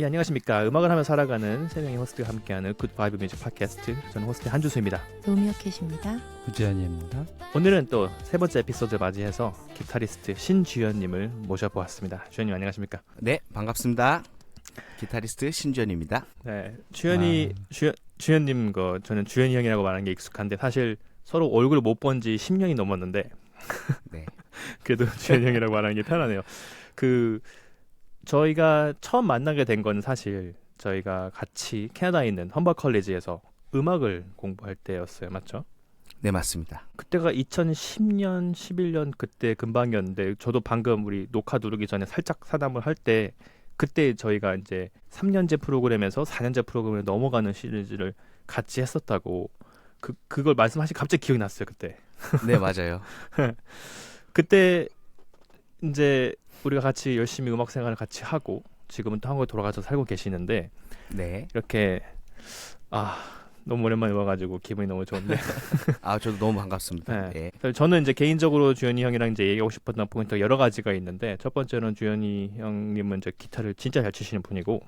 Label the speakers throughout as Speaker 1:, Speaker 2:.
Speaker 1: 예, 안녕하십니까. 음악을 하며 살아가는 세 명의 호스트가 함께하는 굿바이브 뮤직 팟캐스트. 저는 호스트 한주수입니다.
Speaker 2: 노미어캣입니다.
Speaker 3: 구지현입니다.
Speaker 1: 오늘은 또 세 번째 에피소드를 맞이해서 기타리스트 신주현님을 모셔보았습니다. 주현님 안녕하십니까?
Speaker 4: 네, 반갑습니다. 기타리스트 신주현입니다.
Speaker 1: 네, 주현님 저는 주현이 형이라고 말하는 게 익숙한데 사실 서로 얼굴 못 본 지 10년이 넘었는데
Speaker 4: 네.
Speaker 1: 그래도 주현이 형이라고 말하는 게 편하네요. 저희가 처음 만나게 된 건 사실 저희가 같이 캐나다에 있는 험버 컬리지에서 음악을 공부할 때였어요. 맞죠?
Speaker 4: 네, 맞습니다.
Speaker 1: 그때가 2010년, 11년 그때 금방이었는데 저도 방금 우리 녹화 누르기 전에 살짝 사담을 할 때 그때 저희가 이제 3년제 프로그램에서 4년제 프로그램에 넘어가는 시리즈를 같이 했었다고 그걸 말씀하시 갑자기 기억이 났어요. 그때.
Speaker 4: 네, 맞아요.
Speaker 1: 그때 이제 우리가 같이 열심히 음악 생활을 같이 하고 지금은 또 한국에 돌아가서 살고 계시는데
Speaker 4: 네.
Speaker 1: 이렇게 너무 오랜만에 와가지고 기분이 너무 좋은데
Speaker 4: 저도 너무 반갑습니다.
Speaker 1: 네.
Speaker 4: 네.
Speaker 1: 저는 이제 개인적으로 주현이 형이랑 이제 얘기하고 싶었던 포인트가 여러 가지가 있는데 첫 번째는 주현이 형님은 이제 기타를 진짜 잘 치시는 분이고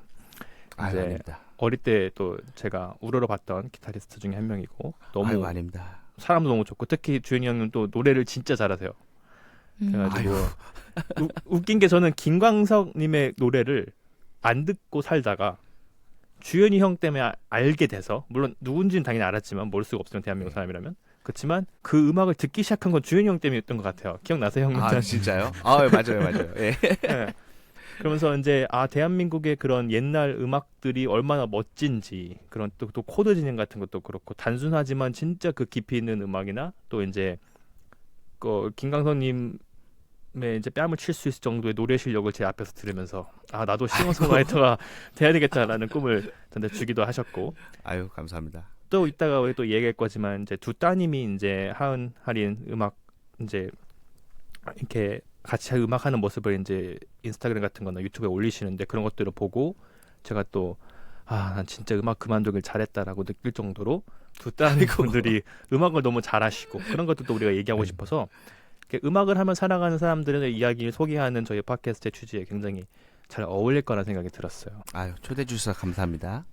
Speaker 1: 이제
Speaker 4: 아닙니다.
Speaker 1: 어릴 때 또 제가 우러러 봤던 기타리스트 중에 한 명이고 너무
Speaker 4: 아닙니다.
Speaker 1: 사람도 너무 좋고 특히 주현이 형은 또 노래를 진짜 잘하세요. 그래가지고 웃긴 게 저는 김광석님의 노래를 안 듣고 살다가 주현이 형 때문에 알게 돼서 물론 누군지는 당연히 알았지만 모를 수가 없으면 대한민국 사람이라면 그렇지만 그 음악을 듣기 시작한 건 주현이 형 때문이었던 것 같아요. 기억나세요 형님?
Speaker 4: 진짜요? 맞아요. 예.
Speaker 1: 네. 그러면서 이제 대한민국의 그런 옛날 음악들이 얼마나 멋진지 그런 또 코드 진행 같은 것도 그렇고 단순하지만 진짜 그 깊이 있는 음악이나 또 이제 김광석님 이제 뺨을 칠 수 있을 정도의 노래 실력을 제 앞에서 들으면서 나도 싱어송라이터가 돼야 되겠다라는 꿈을 저한테 주기도 하셨고
Speaker 4: 감사합니다.
Speaker 1: 또 이따가 우리 또 얘기할 거지만 이제 두 따님이 이제 하은 할인 음악 이제 이렇게 같이 음악하는 모습을 이제 인스타그램 같은 거나 유튜브에 올리시는데 그런 것들을 보고 제가 또 난 진짜 음악 그만두길 잘했다라고 느낄 정도로 두 따님분들이 음악을 너무 잘하시고 그런 것들도 우리가 얘기하고 싶어서 음악을 하며 살아가는 사람들의 이야기를 소개하는 저희 팟캐스트의 취지에 굉장히 잘 어울릴 거라는 생각이 들었어요.
Speaker 4: 초대해 주셔서 감사합니다.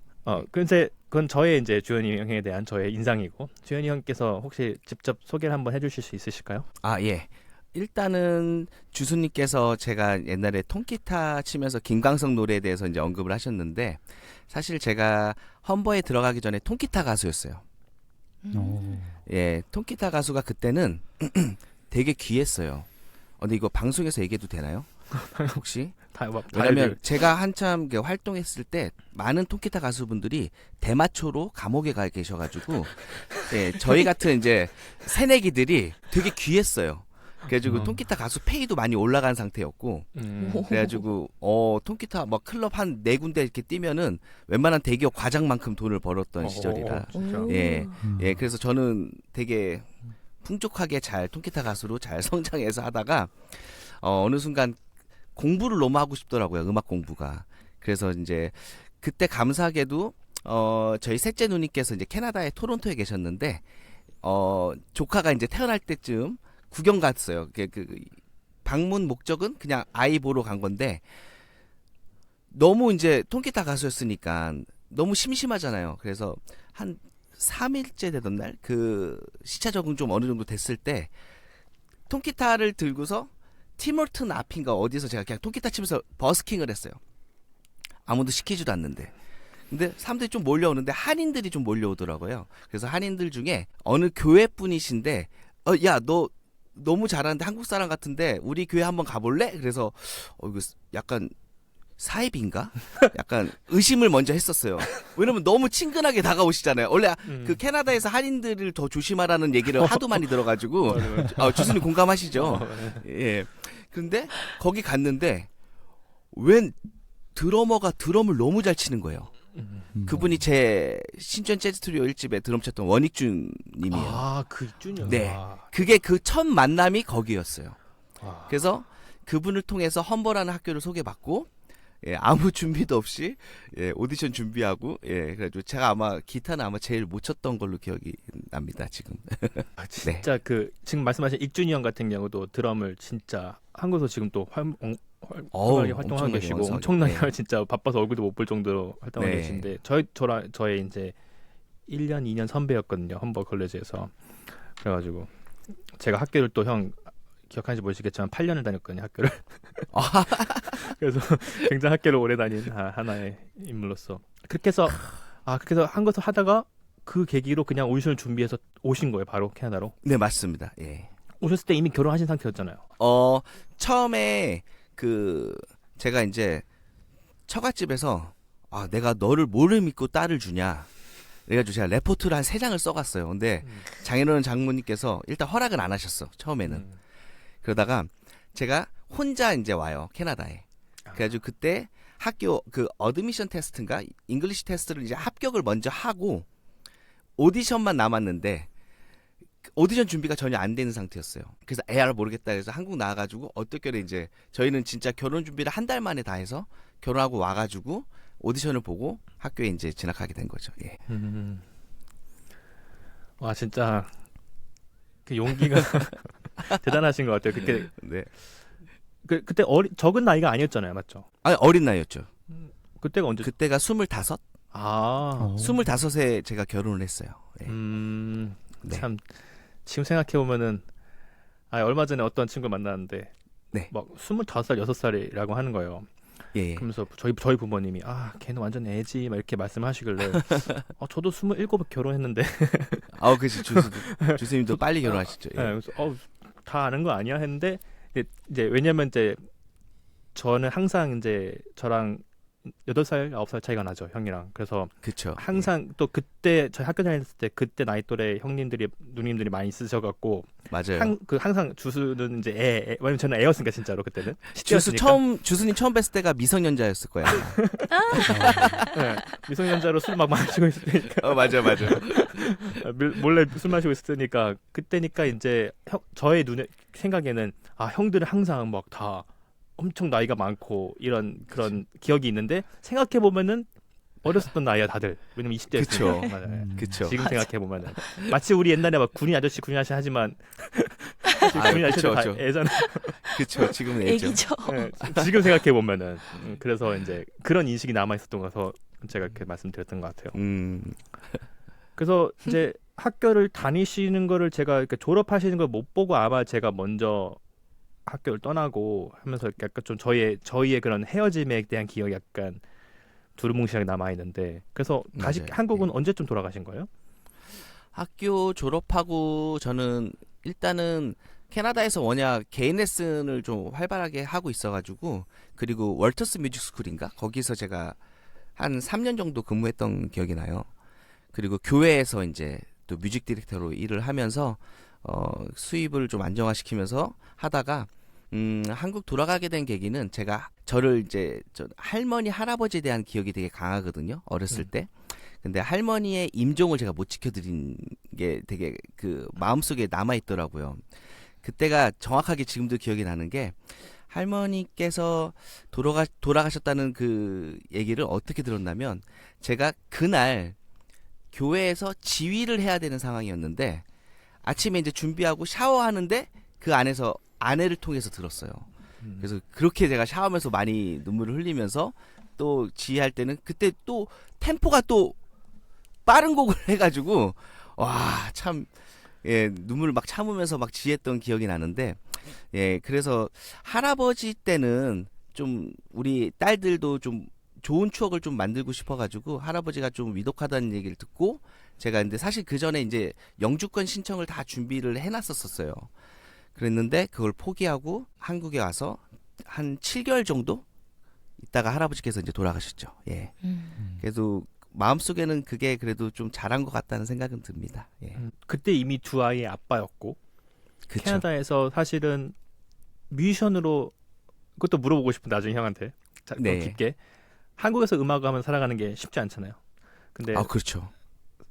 Speaker 1: 그건 저의 이제 주현이 형에 대한 저의 인상이고 주현이 형께서 혹시 직접 소개를 한번 해주실 수 있으실까요?
Speaker 4: 예. 일단은 주수님께서 제가 옛날에 통기타 치면서 김광석 노래에 대해서 이제 언급을 하셨는데 사실 제가 험버에 들어가기 전에 통기타 가수였어요. 예, 통기타 가수가 그때는 되게 귀했어요. 근데 이거 방송에서 얘기해도 되나요? 혹시? 왜냐면 제가 한참 활동했을 때 많은 통기타 가수분들이 대마초로 감옥에 가 계셔가지고 저희 같은 이제 새내기들이 되게 귀했어요. 그래가지고 통기타 가수 페이도 많이 올라간 상태였고 그래가지고 통기타 막 클럽 한 4군데 이렇게 뛰면은 웬만한 대기업 과장만큼 돈을 벌었던 시절이라 그래서 저는 되게 풍족하게 잘 통기타 가수로 잘 성장해서 하다가 어느 순간 공부를 너무 하고 싶더라고요. 음악 공부가. 그래서 이제 그때 감사하게도 저희 셋째 누님께서 이제 캐나다의 토론토에 계셨는데 조카가 이제 태어날 때쯤 구경 갔어요. 방문 목적은 그냥 아이 보러 간 건데 너무 이제 통기타 가수였으니까 너무 심심하잖아요. 그래서 한 3일째 되던 날 시차 적응 좀 어느 정도 됐을 때 통기타를 들고서 티몰튼 앞인가 어디서 제가 그냥 통기타 치면서 버스킹을 했어요. 아무도 시키지도 않는데. 근데 사람들이 좀 몰려오는데 한인들이 좀 몰려오더라고요. 그래서 한인들 중에 어느 교회 분이신데 야, 너 너무 잘하는데 한국 사람 같은데 우리 교회 한번 가볼래? 그래서 이거 약간 사입인가? 약간 의심을 먼저 했었어요. 왜냐면 너무 친근하게 다가오시잖아요. 원래 그 캐나다에서 한인들을 더 조심하라는 얘기를 하도 많이 들어가지고 주수님 공감하시죠? 예. 그런데 거기 갔는데 웬 드러머가 드럼을 너무 잘 치는 거예요. 그분이 제 신전 재즈 트리오 1집에 드럼 쳤던 원익준 님이에요.
Speaker 1: 그 익준이요?
Speaker 4: 네. 그게 그 첫 만남이 거기였어요. 그래서 그분을 통해서 험버라는 학교를 소개받고 아무 준비도 없이 오디션 준비하고 그래가지고 제가 기타는 제일 못 쳤던 걸로 기억이 납니다 지금.
Speaker 1: 진짜 지금 말씀하신 익준이 형 같은 경우도 드럼을 진짜 한국에서 지금 또 활발하게 활동하고
Speaker 4: 엄청나게
Speaker 1: 계시고
Speaker 4: 왕성하게.
Speaker 1: 엄청나게
Speaker 4: 네.
Speaker 1: 진짜 바빠서 얼굴도 못 볼 정도로 활동하고
Speaker 4: 네.
Speaker 1: 계신데 저의 이제 1년 2년 선배였거든요. 험버 컬리지에서. 그래가지고 제가 학교를 또 형 기억하는지 모르시겠지만 8년을 다녔거든요. 학교를. 그래서 굉장히 학교를 오래 다닌 하나의 인물로서 그렇게 해서 한 것을 하다가 그 계기로 그냥 오디션을 준비해서 오신 거예요. 바로 캐나다로.
Speaker 4: 네, 맞습니다. 예.
Speaker 1: 오셨을 때 이미 결혼하신 상태였잖아요.
Speaker 4: 처음에 제가 이제 처갓집에서 내가 너를 뭐를 믿고 딸을 주냐. 그래가지고 제가 레포트를 한 3장을 써갔어요. 근데 장인어른 장모님께서 일단 허락은 안 하셨어. 처음에는. 그러다가 제가 혼자 이제 와요. 캐나다에. 그래가지고 그때 학교 어드미션 테스트인가 잉글리시 테스트를 이제 합격을 먼저 하고 오디션만 남았는데 오디션 준비가 전혀 안 되는 상태였어요. 그래서 에알 모르겠다 해서 한국 나와가지고 어떻게 이제 저희는 진짜 결혼 준비를 한 달 만에 다 해서 결혼하고 와가지고 오디션을 보고 학교에 이제 진학하게 된 거죠. 예.
Speaker 1: 와 진짜 그 용기가 대단하신 것 같아요. 그때
Speaker 4: 네.
Speaker 1: 그때 적은 나이가 아니었잖아요, 맞죠?
Speaker 4: 아니 어린 나이였죠.
Speaker 1: 그때가 언제?
Speaker 4: 그때가 25.
Speaker 1: 아,
Speaker 4: 25에 제가 결혼을 했어요. 예. 네.
Speaker 1: 참 지금 생각해 보면은 얼마 전에 어떤 친구 만났는데
Speaker 4: 네.
Speaker 1: 막 25살, 6살이라고 하는 거예요.
Speaker 4: 예.
Speaker 1: 그러면서 저희 부모님이 걔는 완전 애지 막 이렇게 말씀하시길래 저도 27 결혼했는데
Speaker 4: 그치 주스님도 빨리 결혼하셨죠. 예.
Speaker 1: 그래서 다 아는 거 아니야 했는데 이제 왜냐면 이제 저는 항상 이제 저랑 8살, 9살 차이가 나죠, 형이랑. 그래서
Speaker 4: 그쵸.
Speaker 1: 항상 또 그때 저희 학교 다녔을 때 그때 나이 또래 형님들이 누님들이 많이 있으셔갖고
Speaker 4: 맞아요.
Speaker 1: 항상 주수는 이제 왜냐면 저는 애였으니까 진짜로 그때는
Speaker 4: 주스님 처음 뵀을 때가 미성년자였을 거야.
Speaker 1: 네, 미성년자로 술 막 마시고 있을 때니까
Speaker 4: 맞아.
Speaker 1: 몰래 술 마시고 있을 때니까 그때니까 이제 저의 눈에 생각에는 형들은 항상 막 다 엄청 나이가 많고 그런 기억이 있는데 생각해 보면은 어렸었던 나이야 다들. 왜냐면 20대였으니까.
Speaker 4: 그쵸.
Speaker 1: 맞아요.
Speaker 4: 그쵸.
Speaker 1: 지금 생각해 보면은 마치 우리 옛날에 막 군인 아저씨 하지만 군인 아저씨도 다
Speaker 4: 그쵸.
Speaker 1: 애잖아.
Speaker 4: 그쵸. 지금은 애죠.
Speaker 2: 애기죠.
Speaker 1: 네, 지금 생각해 보면은 그래서 이제 그런 인식이 남아 있었던 거라서 제가 그렇게 말씀드렸던 것 같아요. 그래서 이제 학교를 다니시는 거를 제가 이렇게 졸업하시는 걸 못 보고 아마 제가 먼저 학교를 떠나고 하면서 약간 좀 저희의 그런 헤어짐에 대한 기억이 약간 두루뭉실하게 남아 있는데 그래서 다시
Speaker 4: 맞아요.
Speaker 1: 한국은 언제쯤 돌아가신 거예요?
Speaker 4: 학교 졸업하고 저는 일단은 캐나다에서 워낙 개인 레슨을 좀 활발하게 하고 있어가지고 그리고 월터스 뮤직 스쿨인가 거기서 제가 한 3년 정도 근무했던 기억이 나요. 그리고 교회에서 이제 또 뮤직 디렉터로 일을 하면서 수입을 좀 안정화시키면서 하다가 한국 돌아가게 된 계기는 제가 저를 이제 할머니 할아버지에 대한 기억이 되게 강하거든요. 어렸을 때. 근데 할머니의 임종을 제가 못 지켜드린 게 되게 마음속에 남아 있더라고요. 그때가 정확하게 지금도 기억이 나는 게 할머니께서 돌아가셨다는 그 얘기를 어떻게 들었냐면 제가 그날 교회에서 지휘를 해야 되는 상황이었는데 아침에 이제 준비하고 샤워하는데 그 안에서 아내를 통해서 들었어요. 그래서 그렇게 제가 샤워하면서 많이 눈물을 흘리면서 또 지휘할 때는 그때 또 템포가 또 빠른 곡을 해가지고 와 참 눈물을 막 참으면서 막 지휘했던 기억이 나는데 그래서 할아버지 때는 좀 우리 딸들도 좀 좋은 추억을 좀 만들고 싶어가지고 할아버지가 좀 위독하다는 얘기를 듣고 제가 근데 사실 그 전에 이제 영주권 신청을 다 준비를 해놨었어요. 그랬는데 그걸 포기하고 한국에 와서 한 7개월 정도 있다가 할아버지께서 이제 돌아가셨죠. 예. 그래도 마음속에는 그게 그래도 좀 잘한 것 같다는 생각은 듭니다. 예.
Speaker 1: 그때 이미 두 아이의 아빠였고
Speaker 4: 그쵸.
Speaker 1: 캐나다에서 사실은 뮤지션으로 그것도 물어보고 싶은 나중에 형한테 더
Speaker 4: 네.
Speaker 1: 깊게 한국에서 음악을 하면 살아가는 게 쉽지 않잖아요. 근데
Speaker 4: 그렇죠.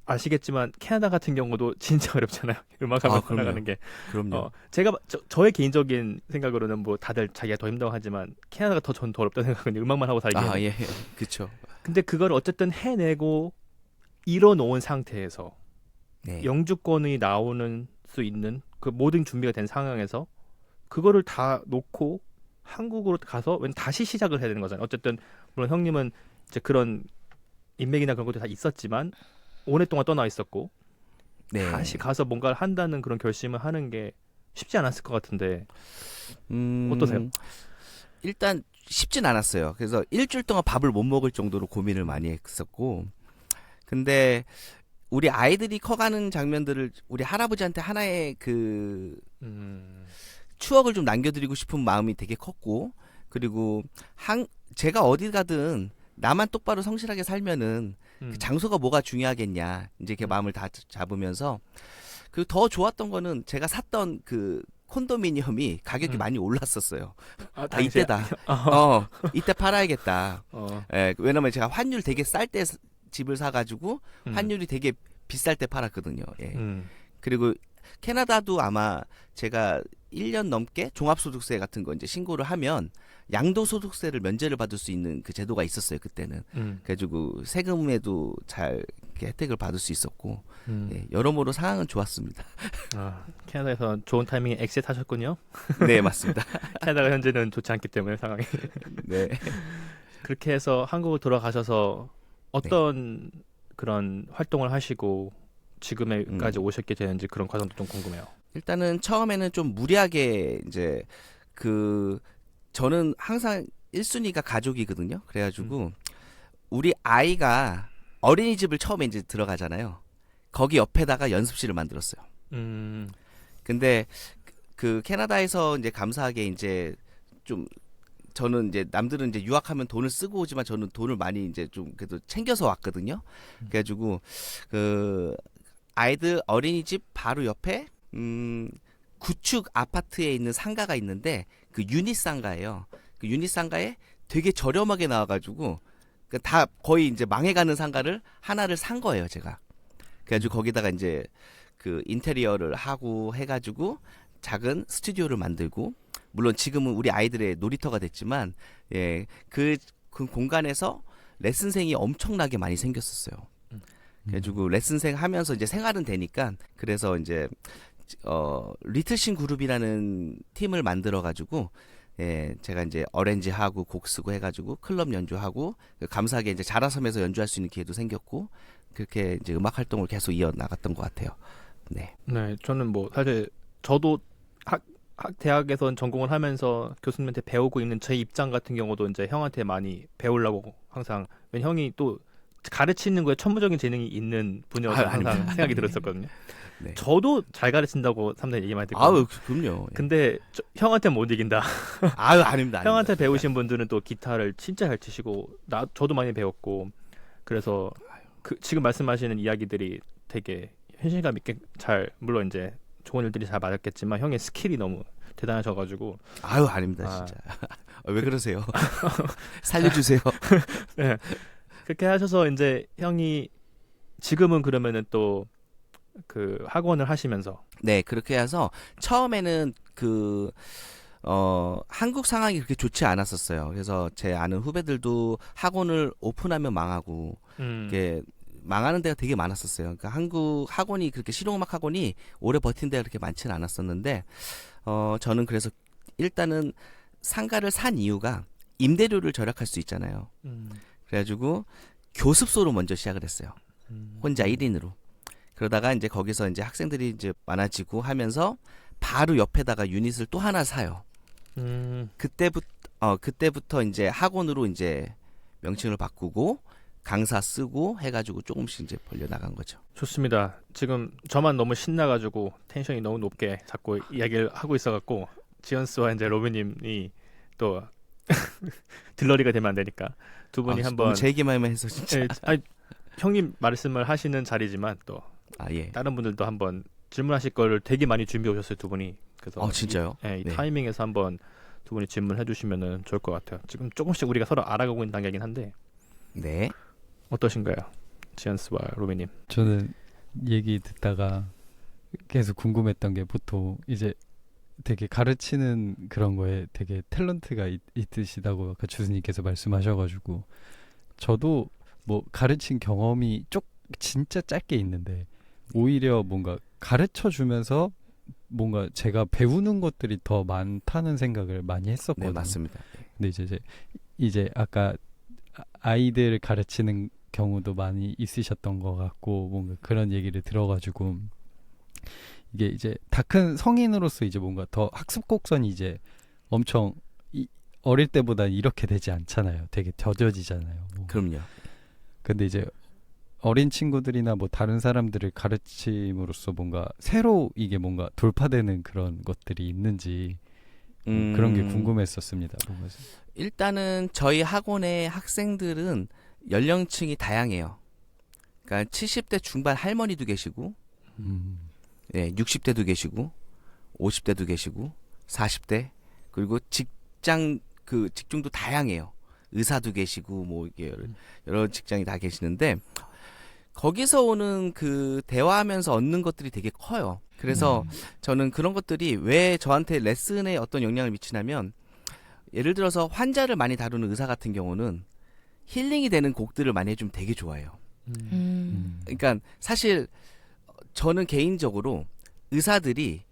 Speaker 1: 아시겠지만 캐나다 같은 경우도 진짜 어렵잖아요. 음악하면
Speaker 4: 그럼요.
Speaker 1: 살아가는 게.
Speaker 4: 그럼요.
Speaker 1: 제가 저의 개인적인 생각으로는 뭐 다들 자기가 더 힘들어하지만 캐나다가 전 더 어렵다고 생각하거든요. 음악만 하고 살기에는.
Speaker 4: 예. 그렇죠.
Speaker 1: 근데 그걸 어쨌든 해내고 이뤄놓은 상태에서
Speaker 4: 네.
Speaker 1: 영주권이 나오는 수 있는 그 모든 준비가 된 상황에서 그거를 다 놓고 한국으로 가서 왠 다시 시작을 해야 되는 거잖아요. 어쨌든 물론 형님은 이제 그런 인맥이나 그런 것도 다 있었지만 오랫동안 떠나 있었고
Speaker 4: 네.
Speaker 1: 다시 가서 뭔가를 한다는 그런 결심을 하는 게 쉽지 않았을 것 같은데 어떠세요?
Speaker 4: 일단 쉽진 않았어요. 그래서 일주일 동안 밥을 못 먹을 정도로 고민을 많이 했었고, 근데 우리 아이들이 커가는 장면들을 우리 할아버지한테 하나의 그
Speaker 1: 음,
Speaker 4: 추억을 좀 남겨드리고 싶은 마음이 되게 컸고, 그리고 제가 어디 가든 나만 똑바로 성실하게 살면은 그 장소가 뭐가 중요하겠냐, 이제 이렇게 마음을 다 잡으면서. 그리고 더 좋았던 거는 제가 샀던 그 콘도미니엄이 가격이 많이 올랐었어요.
Speaker 1: 아,
Speaker 4: 이때다. 이때 팔아야겠다. 예, 왜냐면 제가 환율 되게 쌀 때 집을 사가지고 환율이 되게 비쌀 때 팔았거든요. 예. 그리고 캐나다도 아마 제가 1년 넘게 종합소득세 같은 거 이제 신고를 하면 양도소득세를 면제를 받을 수 있는 그 제도가 있었어요, 그때는. 그래가지고 세금에도 잘 이렇게 혜택을 받을 수 있었고, 예, 여러모로 상황은 좋았습니다.
Speaker 1: 캐나다에서 좋은 타이밍에 엑셋 하셨군요.
Speaker 4: 네, 맞습니다.
Speaker 1: 캐나다가 현재는 좋지 않기 때문에 상황이.
Speaker 4: 네.
Speaker 1: 그렇게 해서 한국을 돌아가셔서 어떤 그런 활동을 하시고 지금에까지 오셨게 되는지 그런 과정도 좀 궁금해요.
Speaker 4: 일단은 처음에는 좀 무리하게 이제 저는 항상 1순위가 가족이거든요. 그래가지고 우리 아이가 어린이집을 처음에 이제 들어가잖아요. 거기 옆에다가 연습실을 만들었어요. 근데 그 캐나다에서 이제 감사하게 이제 좀 저는 이제 남들은 이제 유학하면 돈을 쓰고 오지만 저는 돈을 많이 이제 좀 그래도 챙겨서 왔거든요. 그래가지고 그 아이들 어린이집 바로 옆에 구축 아파트에 있는 상가가 있는데 그 유닛 상가예요. 그 유닛 상가에 되게 저렴하게 나와가지고 다 거의 이제 망해가는 상가를 하나를 산 거예요, 제가. 그래가지고 거기다가 이제 그 인테리어를 하고 해가지고 작은 스튜디오를 만들고, 물론 지금은 우리 아이들의 놀이터가 됐지만, 예, 그 공간에서 레슨생이 엄청나게 많이 생겼었어요. 그래가지고 레슨생 하면서 이제 생활은 되니까, 그래서 이제 리틀신 그룹이라는 팀을 만들어가지고, 예, 제가 이제 어렌지 하고 곡 쓰고 해가지고 클럽 연주하고 감사하게 이제 자라섬에서 연주할 수 있는 기회도 생겼고, 그렇게 이제 음악 활동을 계속 이어 나갔던 것 같아요. 네.
Speaker 1: 네, 저는 뭐 사실 저도 대학에선 전공을 하면서 교수님한테 배우고 있는 제 입장 같은 경우도 이제 형한테 많이 배우려고 항상, 왜냐 형이 또 가르치는 거에 천부적인 재능이 있는 분야라서 항상 생각이 들었었거든요.
Speaker 4: 네.
Speaker 1: 저도 잘 가르친다고 사람들이 얘기 많이 듣고.
Speaker 4: 아유, 그럼요.
Speaker 1: 근데 형한테 못 이긴다.
Speaker 4: 아유, 아닙니다.
Speaker 1: 형한테
Speaker 4: 아닙니다.
Speaker 1: 배우신 분들은 또 기타를 진짜 잘 치시고 저도 많이 배웠고, 그래서 지금 말씀하시는 이야기들이 되게 현실감 있게 잘, 물론 이제 좋은 일들이 잘 맞았겠지만 형의 스킬이 너무 대단하셔가지고.
Speaker 4: 아유, 아닙니다, 진짜. 왜 그러세요? 살려주세요.
Speaker 1: 네. 그렇게 하셔서 이제 형이 지금은 그러면은 또 그 학원을 하시면서.
Speaker 4: 네, 그렇게 해서 처음에는 한국 상황이 그렇게 좋지 않았었어요. 그래서 제 아는 후배들도 학원을 오픈하면 망하고, 이게 망하는 데가 되게 많았었어요. 그러니까 한국 학원이 그렇게 실용음악 학원이 오래 버틴 데가 그렇게 많지는 않았었는데, 저는 그래서 일단은 상가를 산 이유가 임대료를 절약할 수 있잖아요. 그래가지고 교습소로 먼저 시작을 했어요. 혼자 1인으로. 그러다가 이제 거기서 이제 학생들이 이제 많아지고 하면서 바로 옆에다가 유닛을 또 하나 사요. 그때부터 이제 학원으로 이제 명칭을 바꾸고 강사 쓰고 해가지고 조금씩 이제 벌려 나간 거죠.
Speaker 1: 좋습니다. 지금 저만 너무 신나가지고 텐션이 너무 높게 자꾸 이야기를 하고 있어갖고 지언스와 이제 로비님이 또 들러리가 되면 안 되니까 두 분이 한번
Speaker 4: 제 얘기만 해서 진짜.
Speaker 1: 예, 아니, 형님 말씀을 하시는 자리지만 또
Speaker 4: 예.
Speaker 1: 다른 분들도 한번 질문하실 거를 되게 많이 준비해 오셨어요, 두 분이. 그래서
Speaker 4: 진짜요?
Speaker 1: 이
Speaker 4: 네.
Speaker 1: 타이밍에서 한번 두 분이 질문해 주시면은 좋을 것 같아요. 지금 조금씩 우리가 서로 알아가고 있는 단계이긴 한데.
Speaker 4: 네.
Speaker 1: 어떠신가요, 지언스와 로비님?
Speaker 2: 저는 얘기 듣다가 계속 궁금했던 게, 보통 이제 되게 가르치는 그런 거에 되게 탤런트가 있으시다고 아까 주스님께서 말씀하셔가지고, 저도 뭐 가르친 경험이 진짜 짧게 있는데 오히려 뭔가 가르쳐 주면서 뭔가 제가 배우는 것들이 더 많다는 생각을 많이 했었거든요.
Speaker 4: 네, 맞습니다.
Speaker 2: 근데 이제 아까 아이들 가르치는 경우도 많이 있으셨던 것 같고 뭔가 그런 얘기를 들어가지고 이게 이제 다 큰 성인으로서 이제 뭔가 더 학습 곡선이 이제 엄청 어릴 때보다 이렇게 되지 않잖아요. 되게 더뎌지잖아요. 뭔가.
Speaker 4: 그럼요.
Speaker 2: 근데 이제 어린 친구들이나 뭐 다른 사람들을 가르침으로써 뭔가 새로 이게 뭔가 돌파되는 그런 것들이 있는지 그런 게 궁금했었습니다. 뭔가.
Speaker 4: 일단은 저희 학원의 학생들은 연령층이 다양해요. 그러니까 70대 중반 할머니도 계시고, 예, 60대도 계시고, 50대도 계시고, 40대, 그리고 직종도 다양해요. 의사도 계시고, 뭐 이게 여러 직장이 다 계시는데 거기서 오는 그 대화하면서 얻는 것들이 되게 커요. 그래서 저는 그런 것들이 왜 저한테 레슨에 어떤 영향을 미치냐면, 예를 들어서 환자를 많이 다루는 의사 같은 경우는 힐링이 되는 곡들을 많이 해주면 되게 좋아해요. 그러니까 사실 저는 개인적으로 의사들이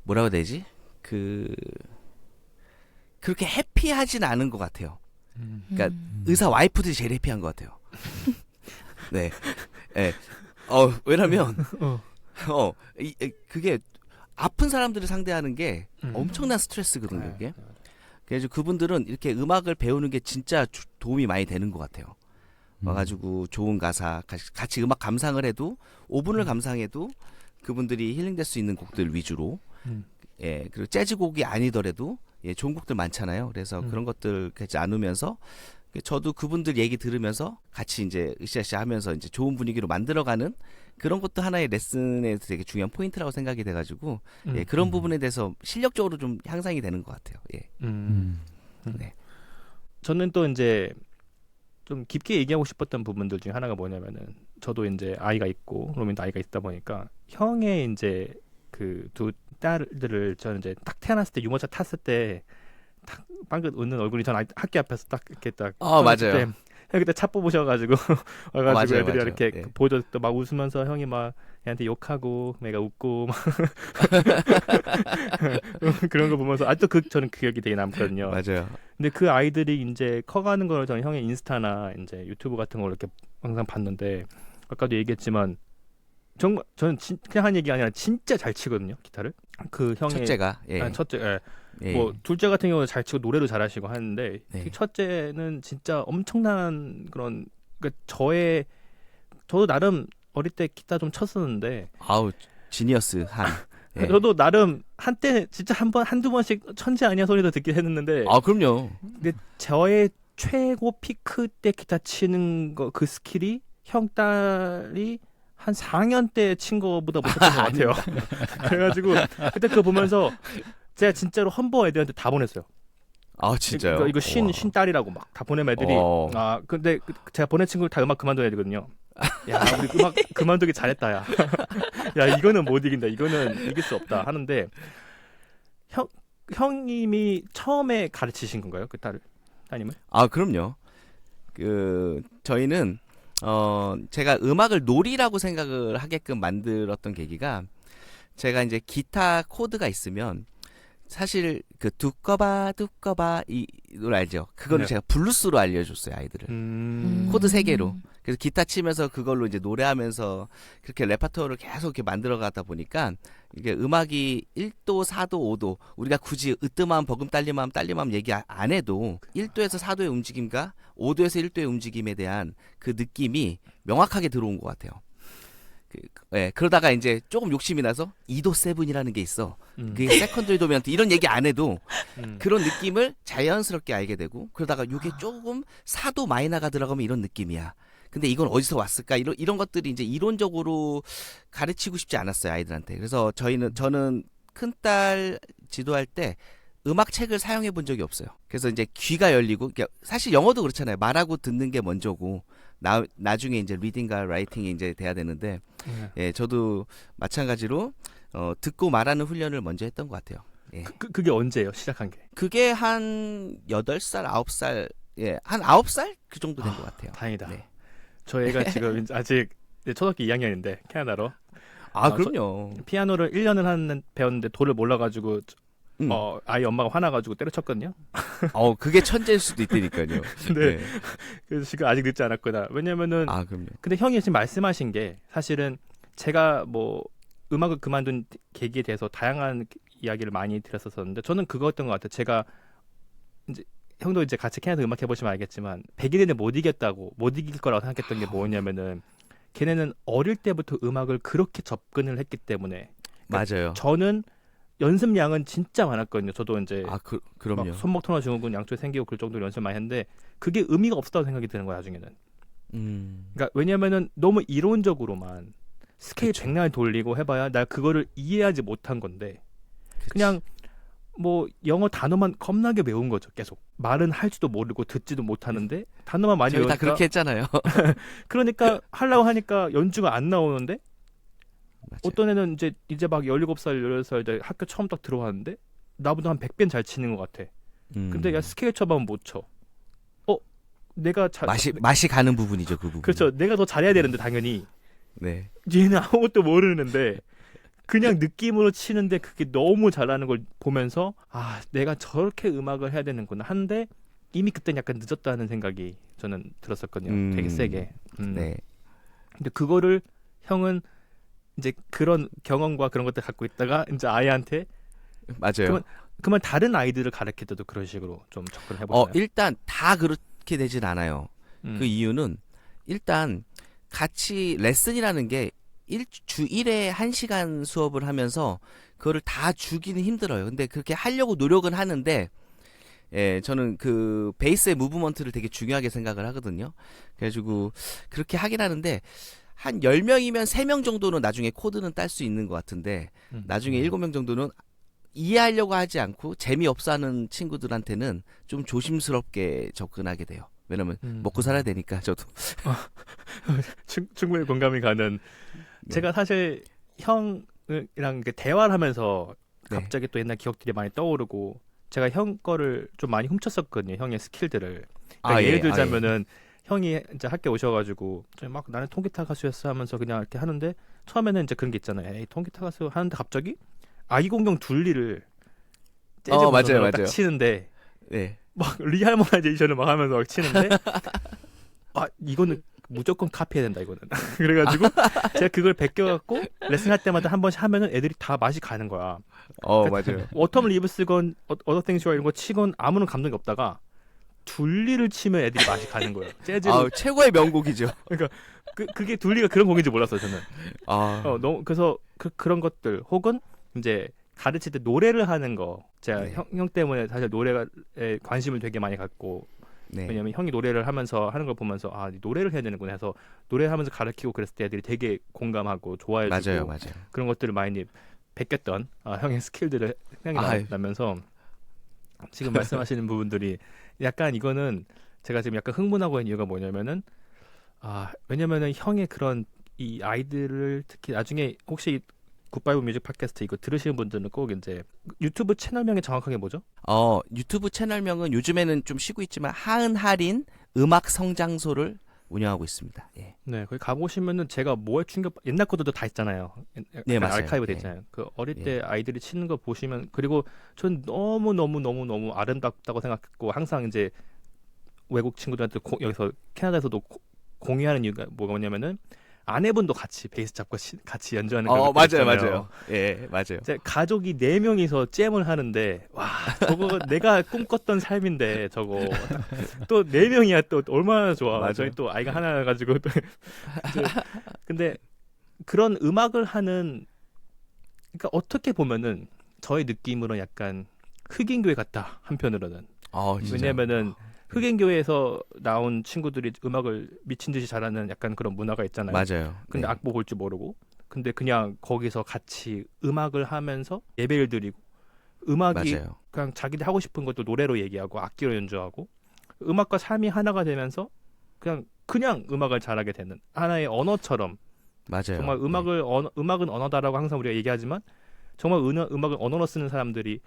Speaker 4: 뭐라고 해야 되지? 그렇게 해피하진 않은 것 같아요. 그러니까 의사 와이프들이 제일 해피한 것 같아요. 네, 네. 왜냐면 그게 아픈 사람들을 상대하는 게 엄청난 스트레스거든요. 이게. 그래서 그분들은 이렇게 음악을 배우는 게 진짜 도움이 많이 되는 것 같아요. 와가지고 좋은 가사 같이 음악 감상을 해도 5분을 감상해도 그분들이 힐링될 수 있는 곡들 위주로 예, 그리고 재즈곡이 아니더라도 예, 좋은 곡들 많잖아요. 그래서 그런 것들 같이 나누면서 저도 그분들 얘기 들으면서 같이 이제 으쌰으쌰 하면서 이제 좋은 분위기로 만들어가는 그런 것도 하나의 레슨에 되게 중요한 포인트라고 생각이 돼가지고 예, 그런 부분에 대해서 실력적으로 좀 향상이 되는 것 같아요. 예. 네.
Speaker 1: 저는 또 이제 좀 깊게 얘기하고 싶었던 부분들 중에 하나가 뭐냐면은 저도 이제 아이가 있고 로민도 아이가 있다 보니까 형의 이제 그 두 딸들을 저는 이제 딱 태어났을 때 유모차 탔을 때 딱 빵긋 웃는 얼굴이 전 학교 앞에서 딱 이렇게 딱
Speaker 4: 맞아요.
Speaker 1: 형 그때 차 뽑으셔가지고 와가지고
Speaker 4: 맞아요,
Speaker 1: 애들이
Speaker 4: 맞아요.
Speaker 1: 이렇게
Speaker 4: 예.
Speaker 1: 보여줘 또 막 웃으면서 형이 막 얘한테 욕하고 내가 웃고 막 그런 거 보면서 아직도 저는 그 기억이 되게 남거든요.
Speaker 4: 맞아요.
Speaker 1: 근데 그 아이들이 이제 커가는 걸 저는 형의 인스타나 이제 유튜브 같은 걸 이렇게 항상 봤는데 아까도 얘기했지만 정말 저는 그냥 한 얘기 아니라 진짜 잘 치거든요 기타를. 그 형의
Speaker 4: 첫째가 예.
Speaker 1: 첫째
Speaker 4: 예.
Speaker 1: 뭐 둘째 같은 경우는 잘 치고 노래도 잘하시고 하는데
Speaker 4: 네.
Speaker 1: 첫째는 진짜 엄청난 그런 그러니까 저도 나름 어릴 때 기타 좀 쳤었는데
Speaker 4: 아우 지니어스 한. 예.
Speaker 1: 저도 나름 한때 진짜 한두 번씩 천재 아니야 소리도 듣긴 했는데
Speaker 4: 그럼요.
Speaker 1: 근데 저의 최고 피크 때 기타 치는 거 그 스킬이 형 딸이 한 4학년 때 친 거보다 못했던 것 같아요. 그래가지고 그때 그거 보면서 제가 진짜로 험버 애들한테 다 보냈어요.
Speaker 4: 진짜요?
Speaker 1: 이거 신 딸이라고 막 다 보내면 애들이 근데 제가 보낸 친구들 다 음악 그만둬야 되거든요. 야 우리 음악 그만두기 잘했다 야. 야 이거는 못 이긴다. 이거는 이길 수 없다 하는데 형님이 처음에 가르치신 건가요? 그 딸을? 따님을?
Speaker 4: 그럼요. 저희는 제가 음악을 놀이라고 생각을 하게끔 만들었던 계기가 제가 이제 기타 코드가 있으면 사실 그 두꺼봐 이 노래 알죠? 그거를
Speaker 1: 네.
Speaker 4: 제가 블루스로 알려줬어요 아이들을. 코드 3개로. 그래서 기타 치면서 그걸로 이제 노래하면서 그렇게 레파토리를 계속 이렇게 만들어가다 보니까 이게 음악이 1도, 4도, 5도 우리가 굳이 으뜸함, 버금, 딸림함 얘기 안 해도 1도에서 4도의 움직임과 5도에서 1도의 움직임에 대한 그 느낌이 명확하게 들어온 것 같아요. 그러다가 이제 조금 욕심이 나서 2도 7이라는 게 있어. 그게 세컨드리 도미넌트 이런 얘기 안 해도 그런 느낌을 자연스럽게 알게 되고 그러다가 이게 조금 4도 마이너가 들어가면 이런 느낌이야. 근데 이건 어디서 왔을까? 이런 것들이 이제 이론적으로 가르치고 싶지 않았어요, 아이들한테. 그래서 저는 큰딸 지도할 때 음악 책을 사용해 본 적이 없어요. 그래서 이제 귀가 열리고 사실 영어도 그렇잖아요. 말하고 듣는 게 먼저고 나중에 이제 리딩과 라이팅이 이제 돼야 되는데 예, 저도 마찬가지로 듣고 말하는 훈련을 먼저 했던 것 같아요. 예.
Speaker 1: 그게 언제예요? 시작한 게?
Speaker 4: 그게 한 8살, 9살, 예, 한 9살 그 정도 된 것 같아요.
Speaker 1: 다행이다.
Speaker 4: 네.
Speaker 1: 저 애가 지금 아직 초등학교 2학년인데 캐나다로.
Speaker 4: 아,
Speaker 1: 저-
Speaker 4: 그럼요.
Speaker 1: 피아노를 1년을 하는 배웠는데 도를 몰라가지고
Speaker 4: 음.
Speaker 1: 아이 엄마가 화나가지고 때려쳤거든요.
Speaker 4: 그게 천재일 수도 있다니까요.
Speaker 1: 네. 그래서 지금 아직 늦지 않았구나. 왜냐면은
Speaker 4: 아, 그럼요.
Speaker 1: 근데 형이 지금 말씀하신 게 사실은 제가 뭐 음악을 그만둔 계기에 대해서 다양한 이야기를 많이 들었었는데 저는 그거였던 것 같아요. 제가 이제 형도 이제 같이 캐나다 음악 해보시면 알겠지만 백인애들 못 이겼다고 못 이길 거라고 생각했던 게 뭐냐면은 걔네는 어릴 때부터 음악을 그렇게 접근을 했기 때문에
Speaker 4: 맞아요.
Speaker 1: 저는 연습량은 진짜 많았거든요. 저도 이제
Speaker 4: 아, 그럼요.
Speaker 1: 막 손목 터너 증후군 양쪽에 생기고 그 정도로 연습 많이 했는데 그게 의미가 없었다고 생각이 드는 거야 나중에는. 그러니까 왜냐면은 너무 이론적으로만 스케일
Speaker 4: 그쵸.
Speaker 1: 백날 돌리고 해봐야 나 그거를 이해하지 못한 건데
Speaker 4: 그치.
Speaker 1: 그냥 뭐 영어 단어만 겁나게 외운 거죠. 계속 말은 할지도 모르고 듣지도 못하는데 단어만 많이
Speaker 4: 저희 다
Speaker 1: 외우니까
Speaker 4: 그렇게 했잖아요.
Speaker 1: 그러니까 하려고 하니까 연주가 안 나오는데
Speaker 4: 맞아요.
Speaker 1: 어떤 애는 이제 막 17살 18살 이제 학교 처음 딱 들어왔는데 나보다 한 100배는 잘 치는 것 같아. 근데 야 스케일 쳐봐면 못 쳐. 내가
Speaker 4: 맛이 가는 부분이죠, 그 부분.
Speaker 1: 그렇죠. 내가 더 잘해야 되는데 당연히
Speaker 4: 네.
Speaker 1: 얘는 아무것도 모르는데 그냥 느낌으로 치는데 그게 너무 잘하는 걸 보면서 아 내가 저렇게 음악을 해야 되는구나 한데 이미 그때는 약간 늦었다는 생각이 저는 들었었거든요. 되게 세게.
Speaker 4: 네.
Speaker 1: 근데 그거를 형은 이제 그런 경험과 그런 것들 갖고 있다가 이제 아이한테
Speaker 4: 맞아요.
Speaker 1: 그러면 다른 아이들을 가르칠 때도 그런 식으로 좀 접근을 해보잖아요.
Speaker 4: 일단 다 그렇게 되진 않아요.
Speaker 1: 음.
Speaker 4: 그 이유는 일단 같이 레슨이라는 게 주 1회 1시간 수업을 하면서 그거를 다 주기는 힘들어요. 근데 그렇게 하려고 노력은 하는데 저는 그 베이스의 무브먼트를 되게 중요하게 생각을 하거든요. 그래가지고 그렇게 하긴 하는데 한 10명이면 3명 정도는 나중에 코드는 딸 수 있는 것 같은데 나중에 7명 정도는 이해하려고 하지 않고 재미없어 하는 친구들한테는 좀 조심스럽게 접근하게 돼요. 왜냐면 먹고 살아야 되니까 저도.
Speaker 1: 충분히 공감이 가는.
Speaker 4: 네.
Speaker 1: 제가 사실 형이랑 이렇게 대화를 하면서
Speaker 4: 네.
Speaker 1: 갑자기 또 옛날 기억들이 많이 떠오르고 제가 형 거를 좀 많이 훔쳤었거든요. 형의 스킬들을. 그러니까 예를 들자면은 형이 이제 학교 오셔가지고 막 나는 통기타 가수였어 하면서 그냥 이렇게 하는데 처음에는 이제 그런 게 있잖아요. 에이 통기타 가수 하는데 갑자기 아이공경 둘리를 재즈
Speaker 4: 맞아요,
Speaker 1: 버전으로 딱
Speaker 4: 맞아요.
Speaker 1: 치는데
Speaker 4: 네.
Speaker 1: 막 리할모나이제이션을 막 하면서 막 치는데 이거는 무조건 카피해야 된다 이거는. 그래가지고 제가 그걸 베껴갖고 레슨할 때마다 한 번씩 하면은 애들이 다 맛이 가는 거야.
Speaker 4: 맞아요.
Speaker 1: 워텀 리브스건 어더 땡쇼 이런 거 치건 아무런 감동이 없다가 둘리를 치면 애들이 맛이 가는 거예요. 재즈로.
Speaker 4: 최고의 명곡이죠.
Speaker 1: 그게 둘리가 그런 곡인지 몰랐어 저는.
Speaker 4: 아,
Speaker 1: 그래서 그런 것들 혹은 이제 가르칠 때 노래를 하는 거 제가
Speaker 4: 네.
Speaker 1: 형 때문에 사실 노래에 관심을 되게 많이 갖고
Speaker 4: 네.
Speaker 1: 왜냐면 형이 노래를 하면서 하는 걸 보면서 노래를 해야 되는구나 해서 노래하면서 가르치고 그랬을 때 애들이 되게 공감하고 좋아해주고
Speaker 4: 맞아요.
Speaker 1: 그런 것들을 많이 베꼈던 형의 스킬들을 생각이 나면서 지금 말씀하시는 부분들이 약간 이거는 제가 지금 약간 흥분하고 있는 이유가 뭐냐면은 왜냐면은 형의 그런 이 아이들을 특히 나중에 혹시 굿바이브 뮤직 팟캐스트 이거 들으시는 분들은 꼭 이제 유튜브 채널명이 정확하게 뭐죠?
Speaker 4: 유튜브 채널명은 요즘에는 좀 쉬고 있지만 하은할인 음악 성장소를 운영하고 있습니다. 예.
Speaker 1: 네, 거기 가보시면은 제가 뭐에 충격 옛날 것들도 다 있잖아요.
Speaker 4: 네, 맞아요.
Speaker 1: 아카이브 돼
Speaker 4: 예.
Speaker 1: 있잖아요. 그 어릴
Speaker 4: 예.
Speaker 1: 때 아이들이 치는 거 보시면 그리고 전 너무 아름답다고 생각했고 항상 이제 외국 친구들한테 여기서 캐나다에서도 공유하는 이유가 뭐냐면은 아내분도 같이 베이스 잡고 같이 연주하는 거
Speaker 4: 맞아요. 예, 맞아요.
Speaker 1: 이제 가족이 4명이서 잼을 하는데 와 저거 내가 꿈꿨던 삶인데 저거 또 4명이야 또 얼마나 좋아.
Speaker 4: 맞아요.
Speaker 1: 저희 또 아이가 하나 가지고 또 근데 그런 음악을 하는 그러니까 어떻게 보면은 저의 느낌으로는 약간 흑인 교회 같다 한편으로는. 왜냐면은 흑인 교회에서 나온 친구들이 음악을 미친 듯이 잘하는 약간 그런 문화가 있잖아요.
Speaker 4: 맞아요.
Speaker 1: 근데 악보 볼 줄 모르고 근데 그냥 거기서 같이 음악을 하면서 예배를 드리고 음악이
Speaker 4: 맞아요.
Speaker 1: 그냥 자기들 하고 싶은 것도 노래로 얘기하고 악기로 연주하고 음악과 삶이 하나가 되면서 그냥 음악을 잘하게 되는 하나의 언어처럼
Speaker 4: 맞아요.
Speaker 1: 정말 음악은 언어다라고 항상 우리가 얘기하지만 정말 음악을 언어로 쓰는 사람들이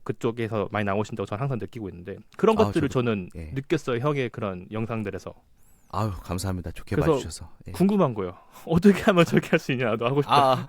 Speaker 1: 그쪽에서 많이 나오신다고 저는 항상 느끼고 있는데 그런 것들을
Speaker 4: 저도,
Speaker 1: 저는
Speaker 4: 예.
Speaker 1: 느꼈어요. 형의 그런 영상들에서.
Speaker 4: 아유, 감사합니다. 좋게
Speaker 1: 그래서
Speaker 4: 봐주셔서. 예.
Speaker 1: 궁금한 거예요. 어떻게 하면 저렇게 할 수 있냐 나도 하고 싶다.
Speaker 4: 아,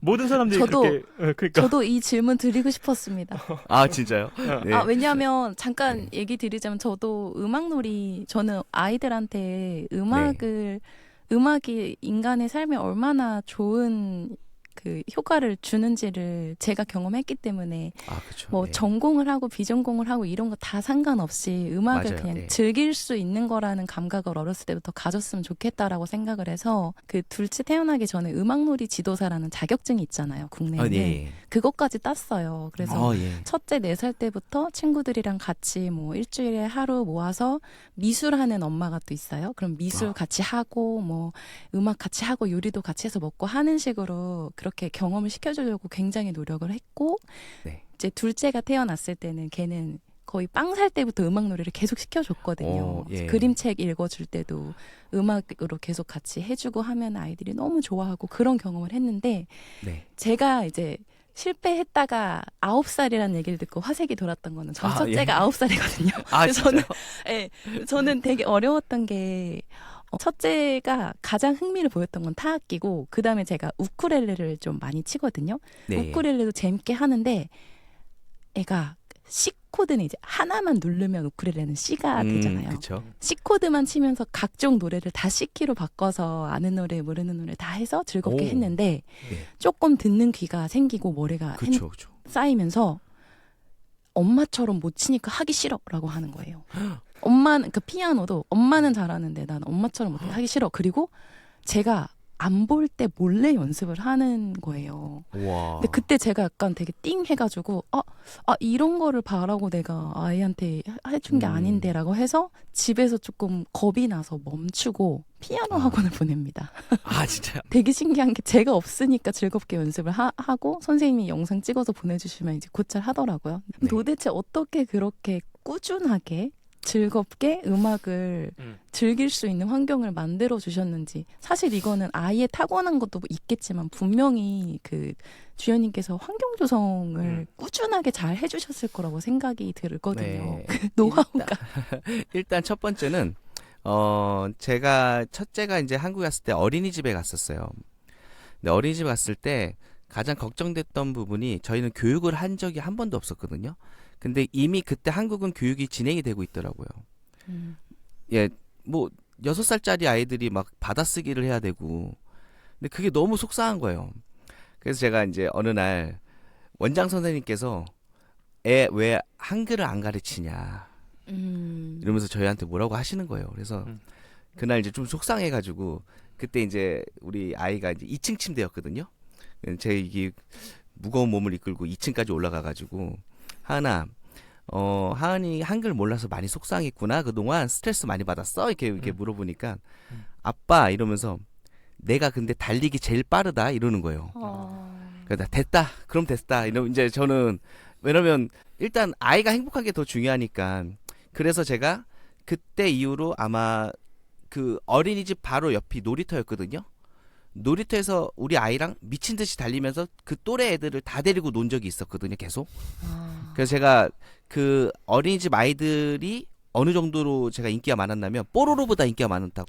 Speaker 1: 모든 사람들이
Speaker 3: 저도-
Speaker 1: 그렇게 그러니까
Speaker 3: 저도 이 질문 드리고 싶었습니다.
Speaker 4: 아 진짜요? 네.
Speaker 3: 아, 왜냐하면 잠깐 얘기 드리자면 저도 음악놀이 저는 아이들한테 음악이 인간의 삶에 얼마나 좋은 그 효과를 주는지를 제가 경험했기 때문에
Speaker 4: 아 그렇죠.
Speaker 3: 뭐
Speaker 4: 예.
Speaker 3: 전공을 하고 비전공을 하고 이런 거 다 상관없이 음악을
Speaker 4: 맞아요.
Speaker 3: 그냥
Speaker 4: 예.
Speaker 3: 즐길 수 있는 거라는 감각을 어렸을 때부터 가졌으면 좋겠다라고 생각을 해서 그 둘째 태어나기 전에 음악놀이 지도사라는 자격증이 있잖아요, 국내에.
Speaker 4: 아, 예.
Speaker 3: 그것까지 땄어요. 그래서
Speaker 4: 예.
Speaker 3: 첫째 4살 때부터 친구들이랑 같이 뭐 일주일에 하루 모아서 미술하는 엄마가 또 있어요. 그럼 미술 같이 하고 뭐 음악 같이 하고 요리도 같이 해서 먹고 하는 식으로 그렇게 경험을 시켜주려고 굉장히 노력을 했고
Speaker 4: 네.
Speaker 3: 이제 둘째가 태어났을 때는 걔는 거의 빵 살 때부터 음악 놀이를 계속 시켜줬거든요.
Speaker 4: 오, 예.
Speaker 3: 그림책 읽어줄 때도 음악으로 계속 같이 해주고 하면 아이들이 너무 좋아하고 그런 경험을 했는데
Speaker 4: 네.
Speaker 3: 제가 이제 실패했다가 9살이라는 얘기를 듣고 화색이 돌았던 거는 전
Speaker 4: 아,
Speaker 3: 첫째가 9살이거든요.
Speaker 4: 아
Speaker 3: 그래서
Speaker 4: 진짜요?
Speaker 3: 예, 저는 되게 어려웠던 게 첫째가 가장 흥미를 보였던 건 타악기고 그 다음에 제가 우쿨렐레를 좀 많이 치거든요.
Speaker 4: 네.
Speaker 3: 우쿨렐레도 재밌게 하는데 애가 C 코드는 이제 하나만 누르면 우쿨렐레는 C가 되잖아요.
Speaker 4: 그렇죠.
Speaker 3: C 코드만 치면서 각종 노래를 다 C키로 바꿔서 아는 노래 모르는 노래 다 해서 즐겁게
Speaker 4: 오.
Speaker 3: 했는데
Speaker 4: 네.
Speaker 3: 조금 듣는 귀가 생기고 머리가
Speaker 4: 그렇죠. 그렇죠.
Speaker 3: 쌓이면서 엄마처럼 못 치니까 하기 싫어라고 하는 거예요. 엄마는 그 피아노도 엄마는 잘하는데 난 엄마처럼 못해 하기 싫어. 그리고 제가 안 볼 때 몰래 연습을 하는 거예요.
Speaker 4: 와.
Speaker 3: 근데 그때 제가 약간 되게 띵 해가지고 이런 거를 바라고 내가 아이한테 해준 게 아닌데라고 해서 집에서 조금 겁이 나서 멈추고 피아노 학원을 보냅니다.
Speaker 4: 아 진짜요?
Speaker 3: 되게 신기한 게 제가 없으니까 즐겁게 연습을 하고 선생님이 영상 찍어서 보내주시면 이제 곧잘 하더라고요.
Speaker 4: 네.
Speaker 3: 도대체 어떻게 그렇게 꾸준하게 즐겁게 음악을 즐길 수 있는 환경을 만들어 주셨는지 사실 이거는 아이의 타고난 것도 있겠지만 분명히 그 주연님께서 환경 조성을 꾸준하게 잘 해주셨을 거라고 생각이 들거든요.
Speaker 4: 네.
Speaker 3: 그 노하우가
Speaker 4: 일단 첫 번째는 제가 첫째가 이제 한국에 갔을 때 어린이집에 갔었어요. 근데 어린이집 갔을 때 가장 걱정됐던 부분이 저희는 교육을 한 적이 한 번도 없었거든요. 근데 이미 그때 한국은 교육이 진행이 되고 있더라고요. 예, 뭐 6살짜리 아이들이 막 받아쓰기를 해야 되고, 근데 그게 너무 속상한 거예요. 그래서 제가 이제 어느 날 원장 선생님께서 애 왜 한글을 안 가르치냐 이러면서 저희한테 뭐라고 하시는 거예요. 그래서 그날 이제 좀 속상해가지고 그때 이제 우리 아이가 이제 2층 침대였거든요. 제 이게 무거운 몸을 이끌고 2층까지 올라가가지고 하은이 한글 몰라서 많이 속상했구나. 그동안 스트레스 많이 받았어. 이렇게 물어보니까 아빠 이러면서 내가 근데 달리기 제일 빠르다 이러는 거예요. 그래서 됐다. 그럼 됐다. 이러면 이제 저는 왜냐면 일단 아이가 행복한 게 더 중요하니까 그래서 제가 그때 이후로 아마 그 어린이집 바로 옆이 놀이터였거든요. 놀이터에서 우리 아이랑 미친 듯이 달리면서 그 또래 애들을 다 데리고 논 적이 있었거든요, 계속. 그래서 제가 그 어린이집 아이들이 어느 정도로 제가 인기가 많았냐면 뽀로로보다 인기가 많았다고.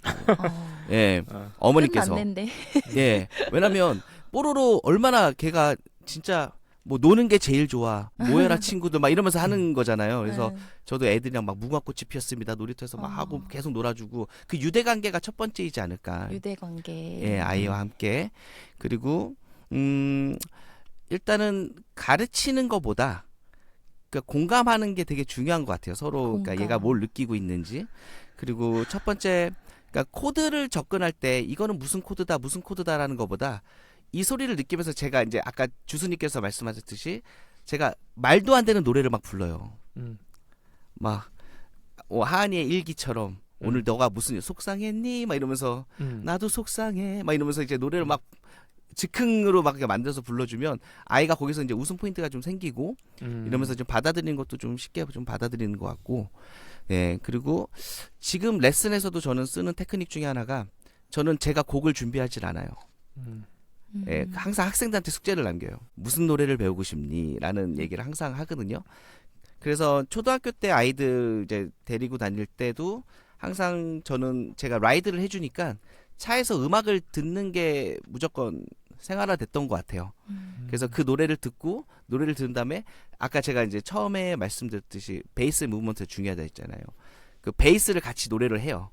Speaker 4: 예, 어머니께서.
Speaker 3: 끝났는데.
Speaker 4: 예, 왜냐면 뽀로로 얼마나 걔가 진짜 뭐 노는 게 제일 좋아. 뭐해라 친구들 막 이러면서 하는 거잖아요. 그래서 저도 애들이랑 막 무궁화꽃이 피었습니다. 놀이터에서 막 하고 계속 놀아주고 그 유대 관계가 첫 번째이지 않을까.
Speaker 3: 유대 관계.
Speaker 4: 예, 아이와 함께. 그리고 일단은 가르치는 것보다 그러니까 공감하는 게 되게 중요한 것 같아요. 서로 그러니까
Speaker 3: 공감.
Speaker 4: 얘가 뭘 느끼고 있는지. 그리고 첫 번째 그러니까 코드를 접근할 때 이거는 무슨 코드다라는 것보다 이 소리를 느끼면서 제가 이제 아까 주수님께서 말씀하셨듯이 제가 말도 안 되는 노래를 막 불러요. 막 하은이의 일기처럼 오늘 너가 무슨 일 속상했니? 막 이러면서 나도 속상해. 막 이러면서 이제 노래를 막 즉흥으로 막 만들어서 불러주면 아이가 거기서 이제 웃음 포인트가 좀 생기고 이러면서 좀 받아들이는 것도 좀 쉽게 좀 받아들이는 것 같고, 예 그리고 지금 레슨에서도 저는 쓰는 테크닉 중에 하나가 저는 제가 곡을 준비하질 않아요. 예, 항상 학생들한테 숙제를 남겨요. 무슨 노래를 배우고 싶니? 라는 얘기를 항상 하거든요. 그래서 초등학교 때 아이들 이제 데리고 다닐 때도 항상 저는 제가 라이드를 해주니까 차에서 음악을 듣는 게 무조건 생활화됐던 것 같아요. 그래서 그 노래를 듣고 노래를 들은 다음에 아까 제가 이제 처음에 말씀드렸듯이 베이스 무브먼트 중요하다 했잖아요. 그 베이스를 같이 노래를 해요.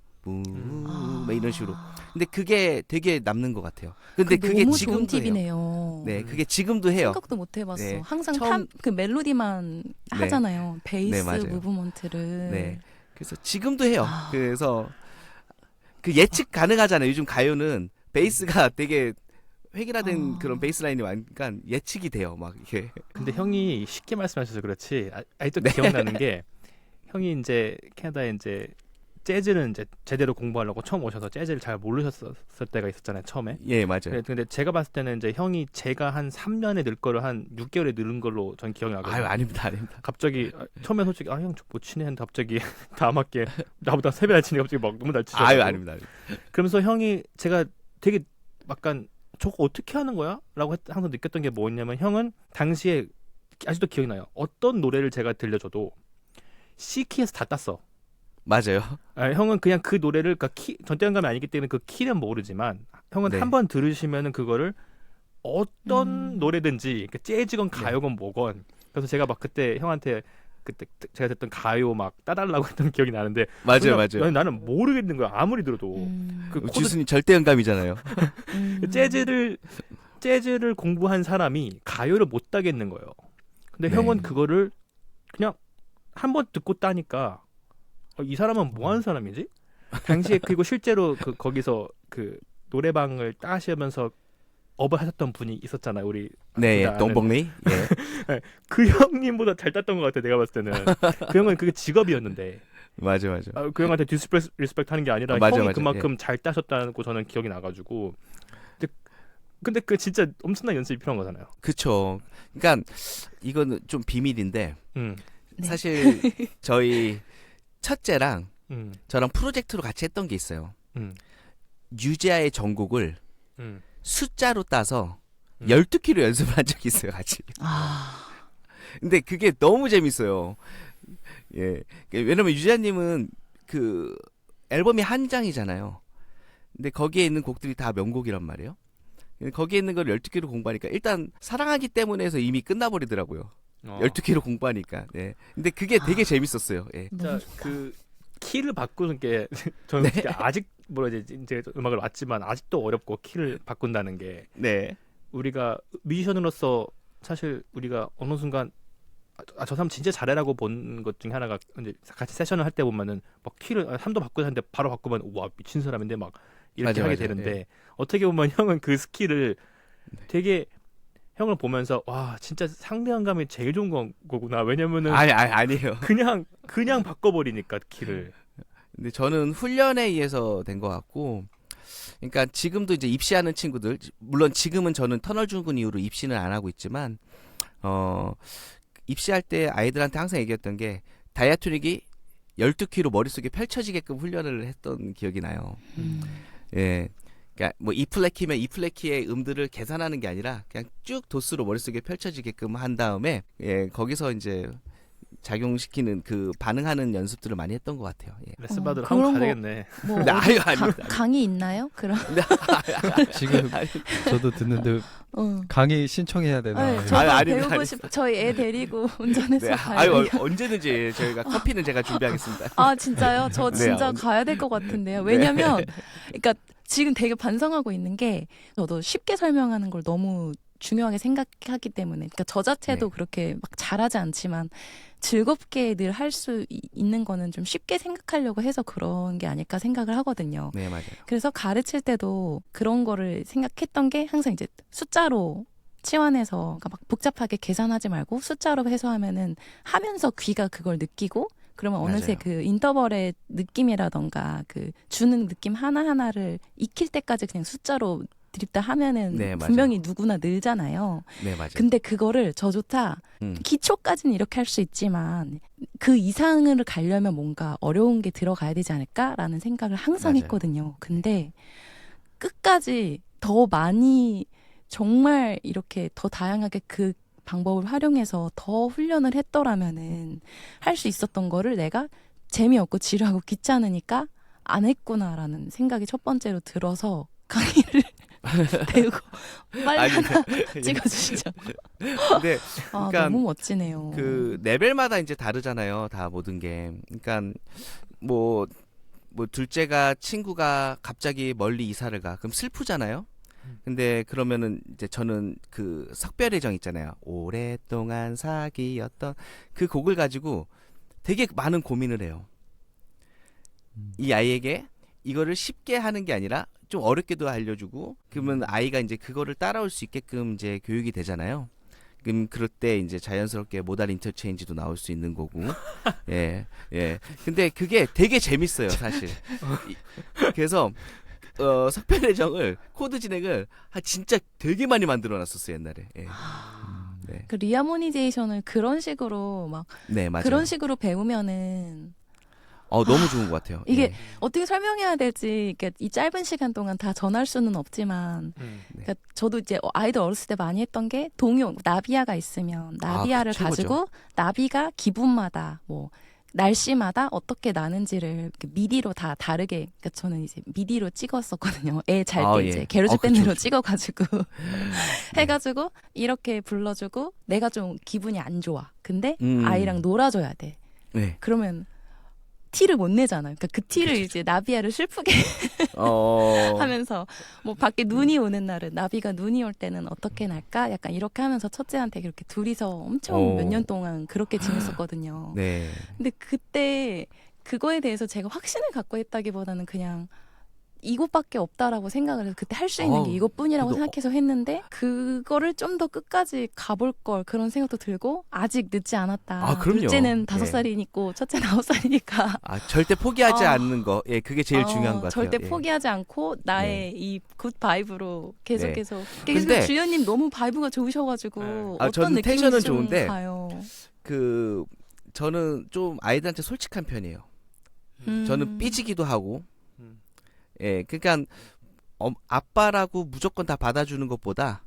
Speaker 4: 막 이런 식으로. 근데 그게 되게 남는 것 같아요. 근데 그게
Speaker 3: 너무 좋은
Speaker 4: 지금도 해요.
Speaker 3: 팁이네요.
Speaker 4: 네, 그게 지금도 해요.
Speaker 3: 생각도 못 해봤어.
Speaker 4: 네.
Speaker 3: 항상
Speaker 4: 처음-
Speaker 3: 그 멜로디만
Speaker 4: 네.
Speaker 3: 하잖아요. 베이스
Speaker 4: 네, 맞아요.
Speaker 3: 무브먼트를.
Speaker 4: 네. 그래서 지금도 해요.
Speaker 3: 아.
Speaker 4: 그래서 그 예측 가능하잖아요. 요즘 가요는 베이스가 되게 획일화된 그런 베이스 라인이 많으니까 예측이 돼요. 막 이게.
Speaker 1: 근데 형이 쉽게 말씀하셔서 그렇지 아직도 기억나는 게 형이 이제 캐나다에 이제 재즈는 이제 제대로 공부하려고 처음 오셔서 재즈를 잘 모르셨을 때가 있었잖아요. 처음에.
Speaker 4: 예, 맞아요.
Speaker 1: 근데 제가 봤을 때는 이제 형이 제가 한 3년에 늘 거를 한 6개월에 늘은 걸로 전 기억이 나거든요.
Speaker 4: 아유, 아닙니다. 아닙니다.
Speaker 1: 갑자기 처음에 솔직히 형 저 못 치네 했는데 갑자기 다음 학기에 나보다 3배 잘 치니 갑자기 막 너무 잘 치셔.
Speaker 4: 아유, 아닙니다.
Speaker 1: 그러면서 형이 제가 되게 약간 저거 어떻게 하는 거야? 라고 항상 느꼈던 게 뭐였냐면 형은 당시에 아직도 기억이 나요. 어떤 노래를 제가 들려줘도 C키에서 다 땄어.
Speaker 4: 맞아요.
Speaker 1: 형은 그냥 그 노래를 그러니까 전대감이 아니기 때문에 그 키는 모르지만 형은
Speaker 4: 네.
Speaker 1: 한 번 들으시면은 그거를 어떤 노래든지 그러니까 재즈건
Speaker 4: 네.
Speaker 1: 가요건 뭐건 그래서 제가 막 그때 형한테 그때 제가 듣던 가요 막 따달라고 했던 기억이 나는데
Speaker 4: 맞아요,
Speaker 1: 그냥
Speaker 4: 맞아요.
Speaker 1: 나는 모르겠는 거야 아무리 들어도 그 코드
Speaker 4: 주스님 절대 영감이잖아요.
Speaker 1: 재즈를 공부한 사람이 가요를 못 따겠는 거예요. 근데
Speaker 4: 네.
Speaker 1: 형은 그거를 그냥 한 번 듣고 따니까 이 사람은 뭐 하는 사람이지? 당시에 그리고 실제로 거기서 그 노래방을 따시면서 업을 하셨던 분이 있었잖아요. 우리
Speaker 4: 네,
Speaker 1: 제가 아는.
Speaker 4: 동복리. 예.
Speaker 1: 그 형님보다 잘 땄던 것 같아. 내가 봤을 때는 그 형은 그게 직업이었는데
Speaker 4: 맞아, 맞아.
Speaker 1: 그 형한테 디스리스펙트 하는 게 아니라
Speaker 4: 맞아,
Speaker 1: 형이
Speaker 4: 맞아.
Speaker 1: 그만큼 잘 따셨다고 저는 기억이 나가지고 근데 그 진짜 엄청난 연습이 필요한 거잖아요.
Speaker 4: 그쵸. 그러니까 이거는 좀 비밀인데
Speaker 3: 네.
Speaker 4: 사실 저희 첫째랑
Speaker 1: 음,
Speaker 4: 저랑 프로젝트로 같이 했던 게 있어요.
Speaker 1: 음,
Speaker 4: 유재하의 전곡을
Speaker 1: 음.
Speaker 4: 숫자로 따서
Speaker 1: 음.
Speaker 4: 12키로 연습을 한 적이 있어요, 같이.
Speaker 3: 아,
Speaker 4: 근데 그게 너무 재밌어요. 예. 왜냐면 유재하님은 그 앨범이 한 장이잖아요. 근데 거기에 있는 곡들이 다 명곡이란 말이에요. 거기에 있는 걸 12키로 공부하니까 일단 사랑하기 때문에 해서 이미 끝나버리더라고요. 12키로 공부하니까. 네. 근데 그게 되게 재밌었어요. 예.
Speaker 1: 진짜 그 키를 바꾸는 게 저는
Speaker 4: 네.
Speaker 1: 솔직히 아직 뭐라 해야 되지 이제 음악을 왔지만 아직도 어렵고 키를 바꾼다는 게
Speaker 4: 네.
Speaker 1: 우리가 뮤지션으로서 사실 우리가 어느 순간 저 사람 진짜 잘해라고 본 것 중에 하나가 이제 같이 세션을 할 때 보면은 막 키를 3도 바꾸는데 바로 바꾸면 와 미친 사람인데 막 이렇게
Speaker 4: 맞아,
Speaker 1: 하게
Speaker 4: 맞아.
Speaker 1: 되는데
Speaker 4: 예.
Speaker 1: 어떻게 보면 형은 그 스킬을 되게 형을 보면서 와 진짜 상대감이 제일 좋은 거구나 왜냐면은
Speaker 4: 아니에요.
Speaker 1: 그냥 바꿔버리니까 키를
Speaker 4: 근데 저는 훈련에 의해서 된 것 같고, 그러니까 지금도 이제 입시하는 친구들, 물론 지금은 저는 터널 증후군 이후로 입시는 안 하고 있지만, 입시할 때 아이들한테 항상 얘기했던 게 다이아토닉이 12키로 머릿속에 펼쳐지게끔 훈련을 했던 기억이 나요. 예. 그러니까 뭐 E 플랫 키면 E 플랫 키의 음들을 계산하는 게 아니라 그냥 쭉 도수로 머릿속에 펼쳐지게끔 한 다음에 예, 거기서 이제 작용시키는 그 반응하는 연습들을 많이 했던 것 같아요. 예.
Speaker 1: 레슨 받으러
Speaker 3: 그런
Speaker 1: 한번 가야
Speaker 3: 거-
Speaker 1: 되겠네.
Speaker 3: 뭐
Speaker 4: 네,
Speaker 3: 어디
Speaker 4: 아닙니다.
Speaker 3: 강의 있나요? 그럼
Speaker 2: 지금 저도 듣는데 강의 신청해야 되나?
Speaker 3: 네,
Speaker 2: 이런-
Speaker 3: 저도
Speaker 4: 아유, 아닙니다,
Speaker 3: 배우고 싶. 저희 애 데리고 운전해서
Speaker 4: 네,
Speaker 3: 가요.
Speaker 4: 언제든지 저희가 커피는 제가 준비하겠습니다.
Speaker 3: 아 진짜요? 저
Speaker 4: 네,
Speaker 3: 진짜
Speaker 4: 언제-
Speaker 3: 가야 될 것 같은데요. 왜냐면 그러니까 지금 되게 반성하고 있는 게 저도 쉽게 설명하는 걸 너무 중요하게 생각하기 때문에 그러니까 저 자체도
Speaker 4: 네.
Speaker 3: 그렇게 막 잘하지 않지만 즐겁게 늘 할 수 있는 거는 좀 쉽게 생각하려고 해서 그런 게 아닐까 생각을 하거든요.
Speaker 4: 네, 맞아요.
Speaker 3: 그래서 가르칠 때도 그런 거를 생각했던 게 항상 이제 숫자로 치환해서 그러니까 막 복잡하게 계산하지 말고 숫자로 해서 하면서 귀가 그걸 느끼고 그러면 어느새
Speaker 4: 맞아요.
Speaker 3: 그 인터벌의 느낌이라던가 그 주는 느낌 하나하나를 익힐 때까지 그냥 숫자로 드립다 하면은
Speaker 4: 네, 맞아요.
Speaker 3: 분명히 누구나 늘잖아요.
Speaker 4: 네, 맞아요.
Speaker 3: 근데 그거를 저조차
Speaker 4: 음.
Speaker 3: 기초까지는 이렇게 할 수 있지만 그 이상을 가려면 뭔가 어려운 게 들어가야 되지 않을까라는 생각을 항상
Speaker 4: 맞아요.
Speaker 3: 했거든요. 근데 끝까지 더 많이 정말 이렇게 더 다양하게 그 방법을 활용해서 더 훈련을 했더라면은 할 수 있었던 거를 내가 재미없고 지루하고 귀찮으니까 안 했구나라는 생각이 첫 번째로 들어서 강의를 배우고 빨리
Speaker 4: 아니,
Speaker 3: 하나 찍어주시죠.
Speaker 4: 근데
Speaker 3: 아,
Speaker 4: 그러니까
Speaker 3: 너무 멋지네요.
Speaker 4: 그 레벨마다 이제 다르잖아요. 다 모든 게. 그러니까 뭐 둘째가 친구가 갑자기 멀리 이사를 가. 그럼 슬프잖아요. 근데 그러면은 이제 저는 그 석별의 정 있잖아요. 오랫동안 사귀었던 그 곡을 가지고 되게 많은 고민을 해요. 이 아이에게 이거를 쉽게 하는 게 아니라 좀 어렵게도 알려주고 그러면 아이가 이제 그거를 따라올 수 있게끔 이제 교육이 되잖아요. 그럼 그럴 때 이제 자연스럽게 모달 인터체인지도 나올 수 있는 거고. 예. 근데 그게 되게 재밌어요, 사실. 그래서 석별의 정을 코드 진행을 진짜 되게 많이 만들어 놨었어요, 옛날에. 예. 네.
Speaker 3: 그 리하모니제이션을 그런 식으로 막
Speaker 4: 네, 맞아요.
Speaker 3: 그런 식으로 배우면은
Speaker 4: 너무 좋은 것 같아요.
Speaker 3: 이게
Speaker 4: 예.
Speaker 3: 어떻게 설명해야 될지 이렇게 이 짧은 시간 동안 다 전할 수는 없지만
Speaker 4: 네.
Speaker 3: 그러니까 저도 이제 아이들 어렸을 때 많이 했던 게 동요 나비야가 있으면 나비야를
Speaker 4: 최고죠.
Speaker 3: 가지고 나비가 기분마다 뭐 날씨마다 어떻게 나는지를 이렇게 미디로 다 다르게 그러니까 저는 이제 미디로 찍었었거든요. 애 잘 때
Speaker 4: 예.
Speaker 3: 이제 게르즈
Speaker 4: 그쵸,
Speaker 3: 밴드로
Speaker 4: 그쵸.
Speaker 3: 찍어가지고 해가지고 이렇게 불러주고 내가 좀 기분이 안 좋아. 근데 아이랑 놀아줘야 돼.
Speaker 4: 네.
Speaker 3: 그러면 티를 못 내잖아요. 그러니까 그 티를 이제 나비야를 슬프게 하면서 뭐 밖에 눈이 오는 날은 나비가 눈이 올 때는 어떻게 날까? 약간 이렇게 하면서 첫째한테 이렇게 둘이서 엄청 몇 년 동안 그렇게 지냈었거든요.
Speaker 4: 네.
Speaker 3: 근데 그때 그거에 대해서 제가 확신을 갖고 했다기보다는 그냥 이것밖에 없다라고 생각을 해서 그때 할 수 있는 게 이것뿐이라고
Speaker 4: 근데
Speaker 3: 생각해서 했는데 그거를 좀 더 끝까지 가볼 걸 그런 생각도 들고 아직 늦지 않았다.
Speaker 4: 그럼요.
Speaker 3: 둘째는
Speaker 4: 예.
Speaker 3: 5살이니까 첫째는 9살이니까
Speaker 4: 절대 포기하지
Speaker 3: 아.
Speaker 4: 않는 거. 예, 그게 제일 중요한 것 같아요.
Speaker 3: 절대
Speaker 4: 예.
Speaker 3: 포기하지 않고 나의 이 굿 바이브로 계속해서.
Speaker 4: 근데-
Speaker 3: 그래서 주연님 너무 바이브가 좋으셔가지고 어떤
Speaker 4: 저는
Speaker 3: 느낌인지
Speaker 4: 텐션은
Speaker 3: 좀
Speaker 4: 좋은데
Speaker 3: 가요.
Speaker 4: 저는 좀 아이들한테 솔직한 편이에요.
Speaker 3: 음.
Speaker 4: 저는 삐지기도 하고. 예, 그러니까 아빠라고 무조건 다 받아주는 것보다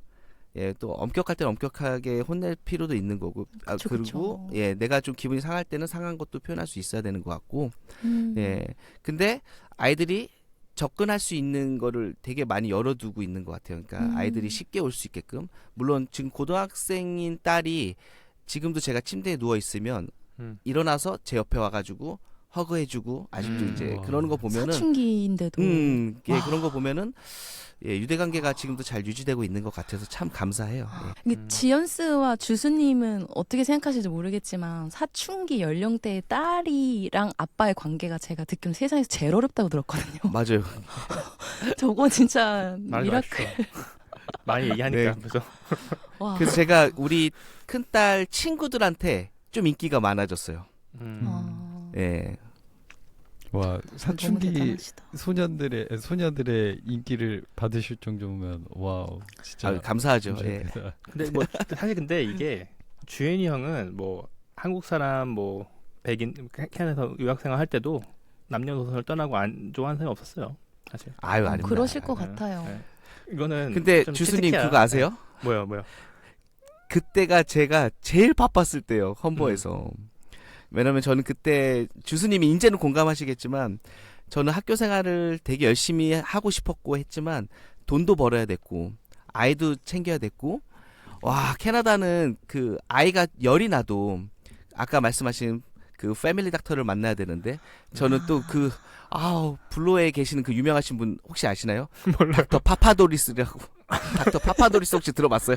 Speaker 4: 또 엄격할 때는 엄격하게 혼낼 필요도 있는 거고.
Speaker 3: 그쵸,
Speaker 4: 그리고
Speaker 3: 그쵸.
Speaker 4: 내가 좀 기분이 상할 때는 상한 것도 표현할 수 있어야 되는 것 같고.
Speaker 3: 음.
Speaker 4: 근데 아이들이 접근할 수 있는 거를 되게 많이 열어두고 있는 것 같아요. 그러니까 아이들이 쉽게 올 수 있게끔. 물론 지금 고등학생인 딸이 지금도 제가 침대에 누워 있으면 일어나서 제 옆에 와가지고 허그해주고 아직도 이제
Speaker 2: 와.
Speaker 4: 그러는 거 보면은
Speaker 3: 사춘기인데도
Speaker 4: 예, 그런 거 보면은 유대관계가 지금도 잘 유지되고 있는 것 같아서 참 감사해요. 예.
Speaker 3: 이게 지연스와 주수님은 어떻게 생각하실지 모르겠지만 사춘기 연령대의 딸이랑 아빠의 관계가 제가 듣기로는 세상에서 제일 어렵다고 들었거든요.
Speaker 4: 맞아요.
Speaker 3: 저거 진짜
Speaker 1: 말이
Speaker 3: 미라클.
Speaker 1: 많이 얘기하니까
Speaker 4: 네.
Speaker 1: 그래서
Speaker 3: 와.
Speaker 4: 그래서 제가 우리 큰딸 친구들한테 좀 인기가 많아졌어요.
Speaker 3: 아,
Speaker 4: 예.
Speaker 2: 와
Speaker 3: 너무
Speaker 2: 사춘기
Speaker 3: 대단하시다.
Speaker 2: 소녀들의 인기를 받으실 정도면 와우 진짜
Speaker 4: 감사하죠.
Speaker 2: 진짜
Speaker 4: 예.
Speaker 2: 대단.
Speaker 1: 근데 뭐 사실 근데 이게 주현이 형은 뭐 한국 사람 뭐 백인 캐나다에서 유학생활 할 때도 남녀노소를 떠나고 안 좋아하는 사람이 없었어요. 사실.
Speaker 4: 아닙니다.
Speaker 3: 그러실 것
Speaker 1: 네,
Speaker 3: 같아요.
Speaker 1: 네. 이거는
Speaker 4: 근데
Speaker 1: 좀
Speaker 4: 주스님
Speaker 1: 치트키야.
Speaker 4: 그거 아세요?
Speaker 1: 뭐요?
Speaker 4: 그때가 제가 제일 바빴을 때요. 험버에서. 왜냐면 저는 그때 주스님이 이제는 공감하시겠지만 저는 학교 생활을 되게 열심히 하고 싶었고 했지만 돈도 벌어야 됐고 아이도 챙겨야 됐고 와 캐나다는 그 아이가 열이 나도 아까 말씀하신 그 패밀리 닥터를 만나야 되는데 저는 또 그 블로에 계시는 그 유명하신 분 혹시 아시나요?
Speaker 1: 몰라요.
Speaker 4: 닥터 파파도리스라고. 닥터 파파도리스 혹시 들어봤어요?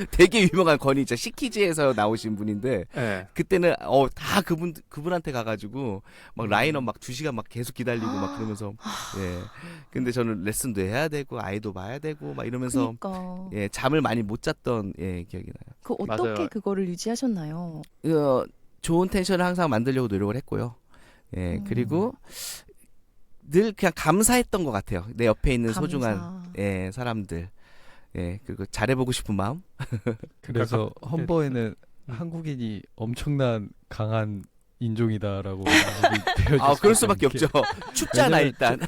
Speaker 4: 되게 유명한 권위자 시키즈에서 나오신 분인데
Speaker 1: 네.
Speaker 4: 그때는 다 그분한테 가가지고 막 라인업 막 2시간 막 계속 기다리고 막 그러면서 예. 근데 저는 레슨도 해야 되고 아이도 봐야 되고 막 이러면서
Speaker 3: 그러니까
Speaker 4: 예 잠을 많이 못 잤던 기억이 나요.
Speaker 3: 그 어떻게
Speaker 1: 맞아요.
Speaker 3: 그거를 유지하셨나요?
Speaker 4: 좋은 텐션을 항상 만들려고 노력을 했고요. 예 그리고 늘 그냥 감사했던 것 같아요. 내 옆에 있는
Speaker 3: 감사.
Speaker 4: 소중한 사람들. 예 그리고 잘해보고 싶은 마음.
Speaker 2: 그래서
Speaker 1: 네.
Speaker 2: 험버에는 한국인이 엄청난 강한 인종이다라고 되어질
Speaker 4: 그럴
Speaker 2: 수밖에
Speaker 4: 수밖에
Speaker 2: 없는
Speaker 4: 없죠. 춥잖아
Speaker 2: 왜냐면
Speaker 4: 일단.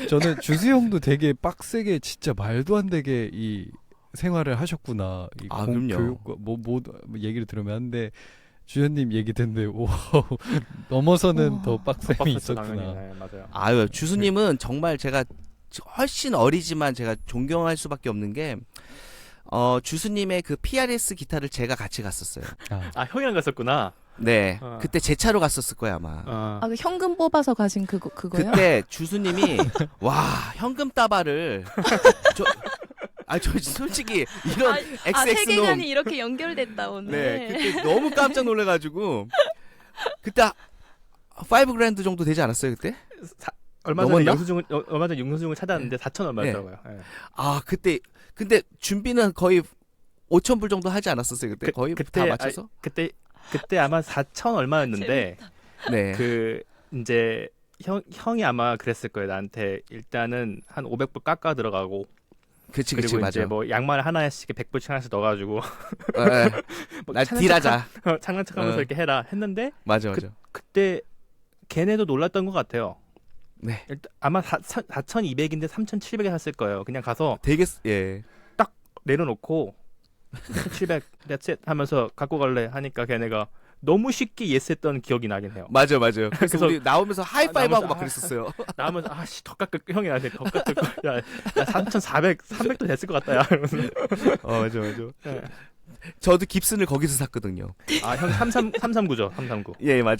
Speaker 2: 저는 주수 형도 되게 빡세게 진짜 말도 안 되게 이 생활을 하셨구나. 이
Speaker 4: 그럼요.
Speaker 2: 교육과 뭐 얘기를 들으면 한데 주현님 얘기 듣는데 오 넘어서는
Speaker 3: 우와.
Speaker 2: 더 빡셈이
Speaker 1: 빡빡했죠, 당연히.
Speaker 2: 있었구나.
Speaker 1: 네, 맞아요.
Speaker 4: 아유, 주수님은 정말 제가 훨씬 어리지만 제가 존경할 수밖에 없는 게 주수님의 그 PRS 기타를 제가 같이 갔었어요.
Speaker 1: 아 형이랑 갔었구나.
Speaker 4: 네,
Speaker 1: 어.
Speaker 4: 그때 제 차로 갔었을 거야 아마.
Speaker 1: 어.
Speaker 3: 아, 그 현금 뽑아서 가신 그거요?
Speaker 4: 그때 주수님이 와 현금 따발을 저 솔직히 이런 XX
Speaker 3: 세계관이
Speaker 4: 놈
Speaker 3: 이렇게 연결됐다 오늘.
Speaker 4: 네 그때 너무 깜짝 놀래가지고 그때 5grand 정도 되지 않았어요 그때?
Speaker 1: 얼마 전에
Speaker 4: 넘었나?
Speaker 1: 영수증을 찾았는데 4천 얼마였더라고요. 예.
Speaker 4: 아 그때 근데 준비는 거의 5,000불 정도 하지 않았었어요 그때? 거의 다 맞춰서?
Speaker 1: 그때 아마 4천 얼마였는데
Speaker 4: 네.
Speaker 1: 그 이제 형이 아마 그랬을 거예요. 나한테 일단은 한 500불 깎아 들어가고
Speaker 4: 그치
Speaker 1: 그리고 이제
Speaker 4: 맞아.
Speaker 1: 뭐 양말 하나씩 100불씩 하나씩 넣어가지고 뭐
Speaker 4: 날 딜하자.
Speaker 1: 장난척하면서
Speaker 4: 어.
Speaker 1: 이렇게 해라 했는데
Speaker 4: 맞아.
Speaker 1: 그때 걔네도 놀랐던 것 같아요.
Speaker 4: 네.
Speaker 1: 일단 아마 4,200인데 3,700에 샀을 거예요. 그냥 가서
Speaker 4: 되게 예.
Speaker 1: 내려놓고 700 that's it 하면서 갖고 갈래 하니까 걔네가 너무 쉽게 예스했던 기억이 나긴 해요.
Speaker 4: 맞아. 그래서
Speaker 1: 그래서
Speaker 4: 우리 나오면서 하이파이브 하고
Speaker 1: 나오면서
Speaker 4: 막 그랬었어요.
Speaker 1: 나오면서 아씨 더 깎을 형이 나한테 더 깎을 거야. 야 3,400 300도 됐을 것 같다 야. 이러면서
Speaker 4: 맞아.
Speaker 1: 예.
Speaker 4: 저도 깁슨을 거기서 샀거든요.
Speaker 1: 아형 339죠. 339.
Speaker 4: 예, 맞아요.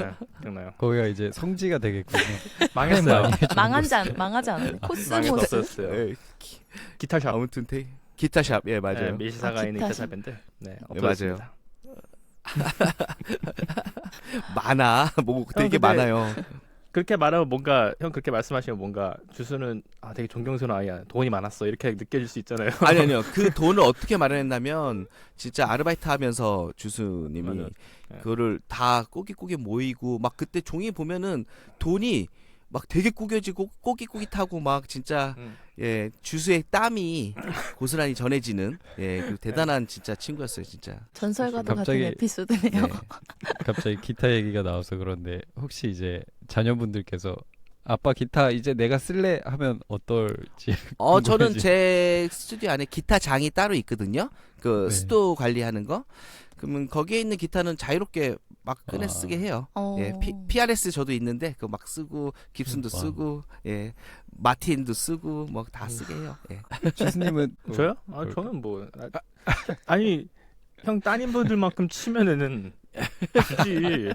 Speaker 1: 예, 기억나요.
Speaker 2: 거기가 이제 성지가 되겠군요.
Speaker 1: 망했어요.
Speaker 2: 많이 해주는
Speaker 3: 망하지 않았네. 코스모스.
Speaker 1: 망했었어요.
Speaker 4: 예,
Speaker 1: 기타샵.
Speaker 4: 아무튼 기타샵. 예,
Speaker 1: 네,
Speaker 4: 맞아요.
Speaker 1: 미시사가
Speaker 3: 아,
Speaker 1: 있는
Speaker 3: 기타샵.
Speaker 1: 기타샵인데 네,
Speaker 4: 맞아요.
Speaker 1: 없어졌습니다.
Speaker 4: 많아. 뭐 되게
Speaker 1: 근데-
Speaker 4: 많아요.
Speaker 1: 그렇게 말하면 뭔가 형 그렇게 말씀하시면 뭔가 주수는 되게 존경스러운 아이야. 돈이 많았어. 이렇게 느껴질 수 있잖아요.
Speaker 4: 아니요. 그 돈을 어떻게 마련했냐면 진짜 아르바이트 하면서 주수님이
Speaker 1: 맞아요. 네.
Speaker 4: 그거를 다 꼬깃꼬깃 모이고 막 그때 종이 보면은 돈이 막 되게 구겨지고 꼬깃꼬깃하고 막 진짜 예 주수의 땀이 고스란히 전해지는 그 대단한 진짜 친구였어요 진짜.
Speaker 3: 전설과도
Speaker 2: 갑자기-
Speaker 3: 같은 에피소드네요.
Speaker 4: 네.
Speaker 2: 갑자기 기타 얘기가 나와서 그런데 혹시 이제 자녀분들께서 아빠 기타 이제 내가 쓸래 하면 어떨지
Speaker 4: 저는
Speaker 2: 궁금해지-
Speaker 4: 제 스튜디오 안에 기타장이 따로 있거든요. 그
Speaker 2: 네.
Speaker 4: 수도 관리하는 거. 그러면 거기에 있는 기타는 자유롭게 막 꺼내
Speaker 2: 아.
Speaker 4: 쓰게 해요.
Speaker 3: 어.
Speaker 4: 예, PRS 저도 있는데 그거 막 쓰고 깁슨도
Speaker 2: 와우.
Speaker 4: 쓰고 예, 마틴도 쓰고 뭐 다 쓰게 해요. 예.
Speaker 2: 주스님은
Speaker 1: 저요?
Speaker 2: 그럴까?
Speaker 1: 저는 뭐 아니 형 따님분들만큼 치면은 굳이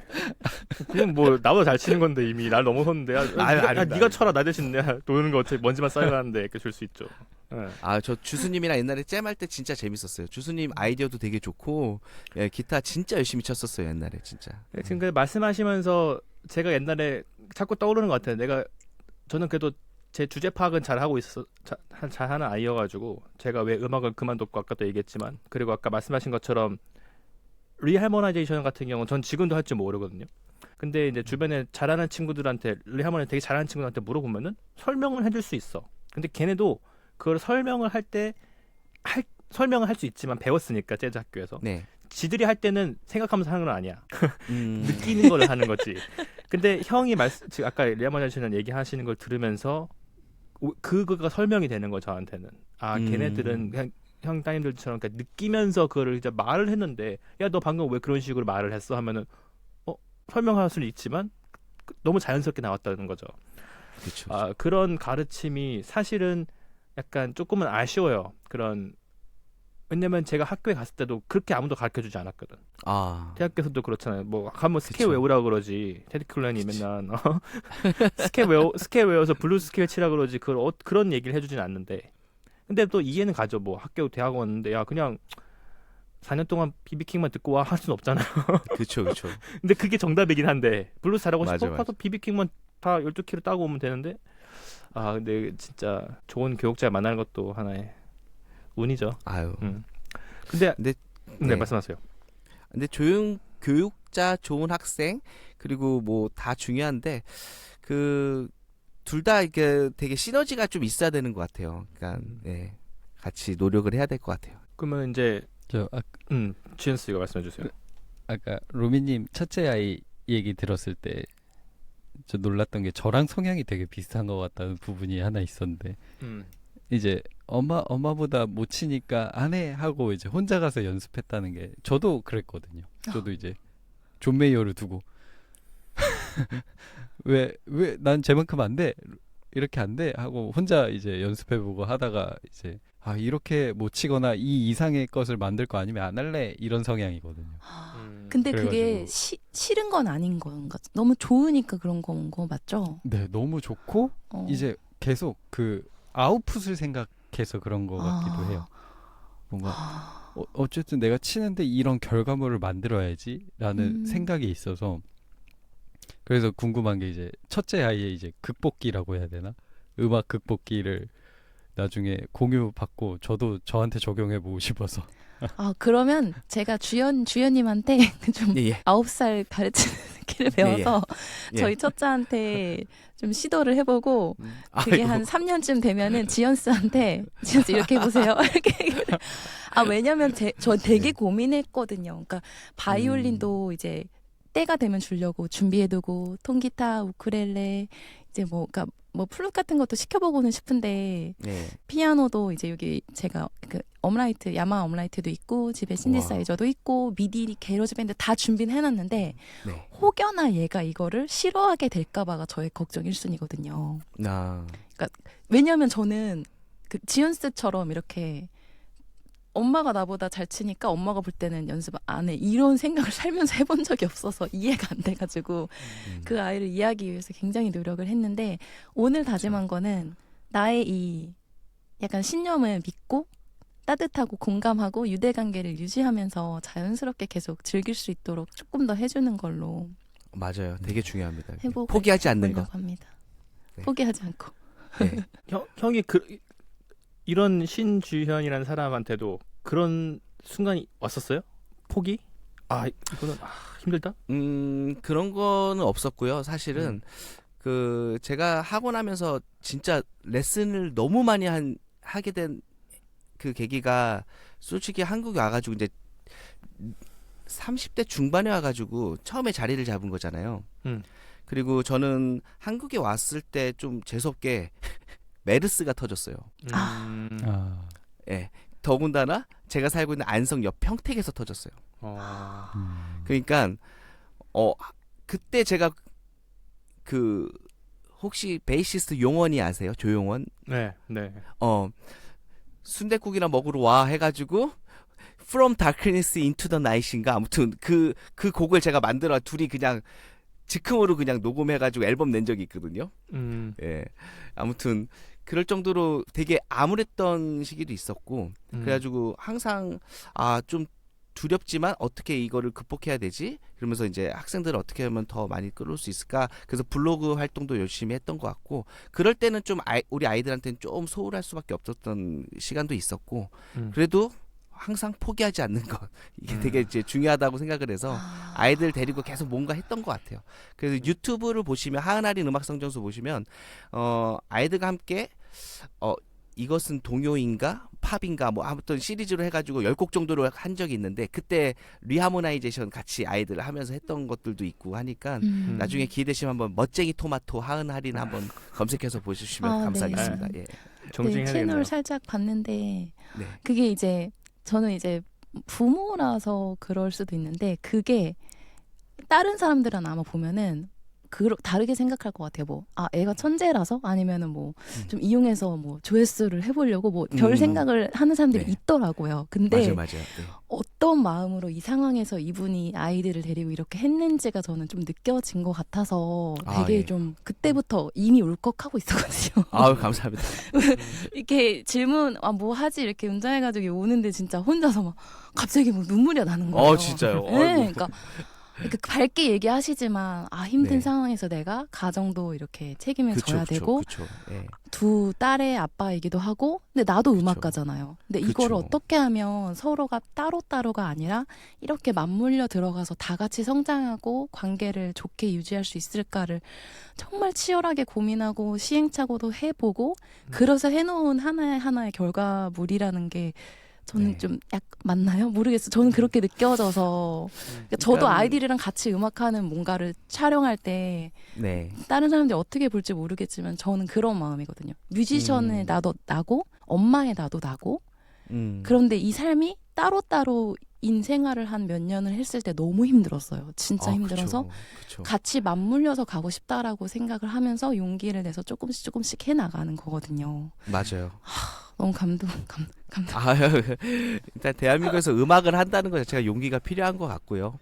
Speaker 1: 그건 뭐 나보다 잘 치는 건데 이미 날 넘어섰는데 네가 쳐라 나 대신 내가 도는 거 어차피 먼지만 쌓여가는데 이렇게 줄 수 있죠. 네.
Speaker 4: 저 주수님이랑 옛날에 잼할 때 진짜 재밌었어요. 주수님 아이디어도 되게 좋고 예, 기타 진짜 열심히 쳤었어요 옛날에 진짜.
Speaker 1: 지금 그 말씀하시면서 제가 옛날에 자꾸 떠오르는 것 같아요. 저는 그래도 제 주제 파악은 잘 하고 잘 하는 아이여가지고 제가 왜 음악을 그만뒀고 아까도 얘기했지만 그리고 아까 말씀하신 것처럼 리하모나이제이션 같은 경우는 전 지금도 할 줄 모르거든요. 근데 이제 주변에 잘하는 친구들한테 리하모니 되게 잘하는 친구들한테 물어보면은 설명을 해줄 수 있어. 근데 걔네도 그걸 설명을 할 때 설명을 할 수 있지만 배웠으니까 재즈 학교에서
Speaker 4: 네.
Speaker 1: 지들이 할 때는 생각하면서 하는 건 아니야.
Speaker 4: 음,
Speaker 1: 느끼는 걸 하는 거지. 근데 형이 지금 아까 리하모니제이션 얘기하시는 걸 들으면서 그거가 설명이 되는 거 저한테는. 걔네들은 그냥 형 따님들처럼 그러니까 느끼면서 그거를 이제 말을 했는데 야 너 방금 왜 그런 식으로 말을 했어 하면은 설명할 수는 있지만 너무 자연스럽게 나왔다는 거죠.
Speaker 4: 그렇죠.
Speaker 1: 그런 가르침이 사실은 약간 조금은 아쉬워요. 왜냐면 제가 학교에 갔을 때도 그렇게 아무도 가르쳐주지 않았거든. 대학교에서도 그렇잖아요. 뭐 가면 스케일
Speaker 4: 그쵸.
Speaker 1: 외우라 그러지. 테디 클랜이 맨날 스케일 외워서 블루스 스케일 치라 그러지. 그런 얘기를 해주진 않는데. 근데 또 이해는 가죠. 뭐 학교 대학원 왔는데 야 그냥 4년 동안 비비킹만 듣고 와 할 수는 없잖아요.
Speaker 4: 그렇죠.
Speaker 1: 근데 그게 정답이긴 한데 블루스 잘하고 싶어?
Speaker 4: 맞아.
Speaker 1: 가서 비비킹만 다 12키로 따고 오면 되는데 근데 진짜 좋은 교육자 만나는 것도 하나의 운이죠.
Speaker 4: 아유.
Speaker 1: 근데
Speaker 4: 네.
Speaker 1: 말씀하세요.
Speaker 4: 근데 교육자 좋은 학생 그리고 뭐 다 중요한데 그 둘 다 이게 되게 시너지가 좀 있어야 되는 것 같아요. 그러니까 같이 노력을 해야 될 것 같아요.
Speaker 1: 그러면 이제
Speaker 2: 저
Speaker 1: 지은스 이거 말씀해 주세요.
Speaker 2: 아까 로미님 첫째 아이 얘기 들었을 때 저 놀랐던 게 저랑 성향이 되게 비슷한 것 같다는 부분이 하나 있었는데 이제 엄마보다 못 치니까 안 해 하고 이제 혼자 가서 연습했다는 게 저도 그랬거든요. 저도 이제 존 메이어를 두고 왜 난 쟤만큼 안 돼? 이렇게 안 돼? 하고 혼자 이제 연습해보고 하다가 이제 아 이렇게 못 치거나 이 이상의 것을 만들 거 아니면 안 할래 이런 성향이거든요.
Speaker 3: 근데 그게
Speaker 2: 그래가지고.
Speaker 3: 싫은 건 아닌 건가? 너무 좋으니까 그런 건 거 맞죠?
Speaker 2: 네, 너무 좋고 이제 계속 그 아웃풋을 생각해서 그런 거 같기도 해요. 뭔가 어쨌든 내가 치는데 이런 결과물을 만들어야지라는 생각이 있어서 그래서 궁금한 게 이제 첫째 아이의 이제 극복기라고 해야 되나? 음악 극복기를 나중에 공유 받고 저도 저한테 적용해 보고 싶어서.
Speaker 3: 아 그러면 제가 주연님한테 좀
Speaker 4: 예, 예.
Speaker 3: 9살 가르치는 스킬을 배워서
Speaker 4: 예.
Speaker 3: 저희 첫째한테 좀 시도를 해보고 그게
Speaker 4: 아이고.
Speaker 3: 한 3년쯤 되면은 지연스한테 지연스 이렇게 해보세요. 이렇게 아 왜냐면 저 되게 고민했거든요. 그러니까 바이올린도 이제 때가 되면 주려고 준비해두고 통기타, 우쿨렐레 이제 그러니까 뭐 플룻 같은 것도 시켜보고는 싶은데
Speaker 4: 네.
Speaker 3: 피아노도 이제 여기 제가 그 엄라이트 야마 엄라이트도 있고 집에 신디사이저도 있고 미디 게러지 밴드 다 준비는 해놨는데
Speaker 4: 네.
Speaker 3: 혹여나 얘가 이거를 싫어하게 될까봐가 저의 걱정 1순위거든요.
Speaker 4: 아.
Speaker 3: 왜냐하면 저는 그 지연스처럼 이렇게 엄마가 나보다 잘 치니까 엄마가 볼 때는 연습 안 해. 이런 생각을 살면서 해본 적이 없어서 이해가 안 돼가지고 그 아이를 이해하기 위해서 굉장히 노력을 했는데 오늘 다짐한 거는 나의 이 약간 신념을 믿고 따뜻하고 공감하고 유대관계를 유지하면서 자연스럽게 계속 즐길 수 있도록 조금 더 해주는 걸로
Speaker 4: 맞아요. 되게 중요합니다.
Speaker 3: 해보고
Speaker 4: 포기하지 않는 거.
Speaker 3: 합니다.
Speaker 4: 네.
Speaker 3: 포기하지 않고.
Speaker 4: 네.
Speaker 1: 형이 이런 신주현이라는 사람한테도 그런 순간이 왔었어요? 포기? 아 이거는 힘들다?
Speaker 4: 그런 거는 없었고요. 사실은 그 제가 하고 나면서 진짜 레슨을 너무 많이 하게 된 그 계기가 솔직히 한국에 와가지고 이제 30대 중반에 와가지고 처음에 자리를 잡은 거잖아요. 그리고 저는 한국에 왔을 때 좀 재수없게 메르스가 터졌어요. 예. 더군다나 제가 살고 있는 안성 옆 평택에서 터졌어요. 그러니까 그때 제가 그 혹시 베이시스트 용원이 아세요? 조용원?
Speaker 1: 네, 네.
Speaker 4: 순댓국이나 먹으러 와 해가지고 From Darkness into the Night인가 아무튼 그 곡을 제가 만들어 둘이 그냥 즉흥으로 그냥 녹음해가지고 앨범 낸 적이 있거든요. 예. 아무튼 그럴 정도로 되게 암울했던 시기도 있었고 그래가지고 항상 좀 두렵지만 어떻게 이거를 극복해야 되지? 그러면서 이제 학생들을 어떻게 하면 더 많이 끌어올 수 있을까? 그래서 블로그 활동도 열심히 했던 것 같고 그럴 때는 좀 우리 아이들한테는 좀 소홀할 수밖에 없었던 시간도 있었고 그래도 항상 포기하지 않는 것 이게 되게 이제 중요하다고 생각을 해서 아이들 데리고 계속 뭔가 했던 것 같아요. 그래서 유튜브를 보시면 하은할인 음악 성장소 보시면 아이들과 함께 이것은 동요인가 팝인가 뭐 아무튼 시리즈로 해가지고 10곡 정도로 한 적이 있는데 그때 리하모나이제이션 같이 아이들 하면서 했던 것들도 있고 하니까 나중에 기회 되시면 한번 멋쟁이 토마토 하은할인 한번 검색해서 보시면 감사하겠습니다.
Speaker 3: 네.
Speaker 4: 예.
Speaker 1: 정주행 해야겠네요.
Speaker 3: 채널 살짝 봤는데
Speaker 4: 네.
Speaker 3: 그게 이제 저는 이제 부모라서 그럴 수도 있는데 그게 다른 사람들은 아마 보면은 다르게 생각할 것 같아요. 뭐, 애가 천재라서 아니면은 뭐 좀 이용해서 뭐 조회수를 해보려고 뭐 별 생각을 하는 사람들이
Speaker 4: 네.
Speaker 3: 있더라고요. 근데
Speaker 4: 맞아요. 네.
Speaker 3: 어떤 마음으로 이 상황에서 이분이 아이들을 데리고 이렇게 했는지가 저는 좀 느껴진 것 같아서 되게
Speaker 4: 예.
Speaker 3: 좀 그때부터 이미 울컥하고 있었거든요.
Speaker 4: 아유 감사합니다.
Speaker 3: 이렇게 질문 뭐 하지 이렇게 운전해가지고 오는데 진짜 혼자서 막 갑자기 뭐 눈물이 나는 거예요.
Speaker 4: 진짜요?
Speaker 3: 네, 그러니까 밝게 얘기하시지만 힘든
Speaker 4: 네.
Speaker 3: 상황에서 내가 가정도 이렇게 책임을 져야 되고
Speaker 4: 그쵸. 예.
Speaker 3: 두 딸의 아빠이기도 하고 근데 나도 음악가잖아요. 근데 이거를
Speaker 4: 그쵸.
Speaker 3: 어떻게 하면 서로가 따로따로가 아니라 이렇게 맞물려 들어가서 다 같이 성장하고 관계를 좋게 유지할 수 있을까를 정말 치열하게 고민하고 시행착오도 해보고 그래서 해놓은 하나의 결과물이라는 게 저는
Speaker 4: 네.
Speaker 3: 좀 맞나요? 모르겠어요. 저는 그렇게 느껴져서 그러니까 저도 아이들이랑 같이 음악하는 뭔가를 촬영할 때
Speaker 4: 네.
Speaker 3: 다른 사람들이 어떻게 볼지 모르겠지만 저는 그런 마음이거든요. 뮤지션의 나도 나고 엄마의 나도 나고 그런데 이 삶이 따로따로 인생활을 한 몇 년을 했을 때 너무 힘들었어요. 진짜 힘들어서
Speaker 4: 그쵸.
Speaker 3: 같이 맞물려서 가고 싶다라고 생각을 하면서 용기를 내서 조금씩 해나가는 거거든요.
Speaker 4: 맞아요.
Speaker 3: 너무 감동.
Speaker 4: 일단 대한민국에서 음악을 한다는 것 자체가 용기가 필요한 것 같고요.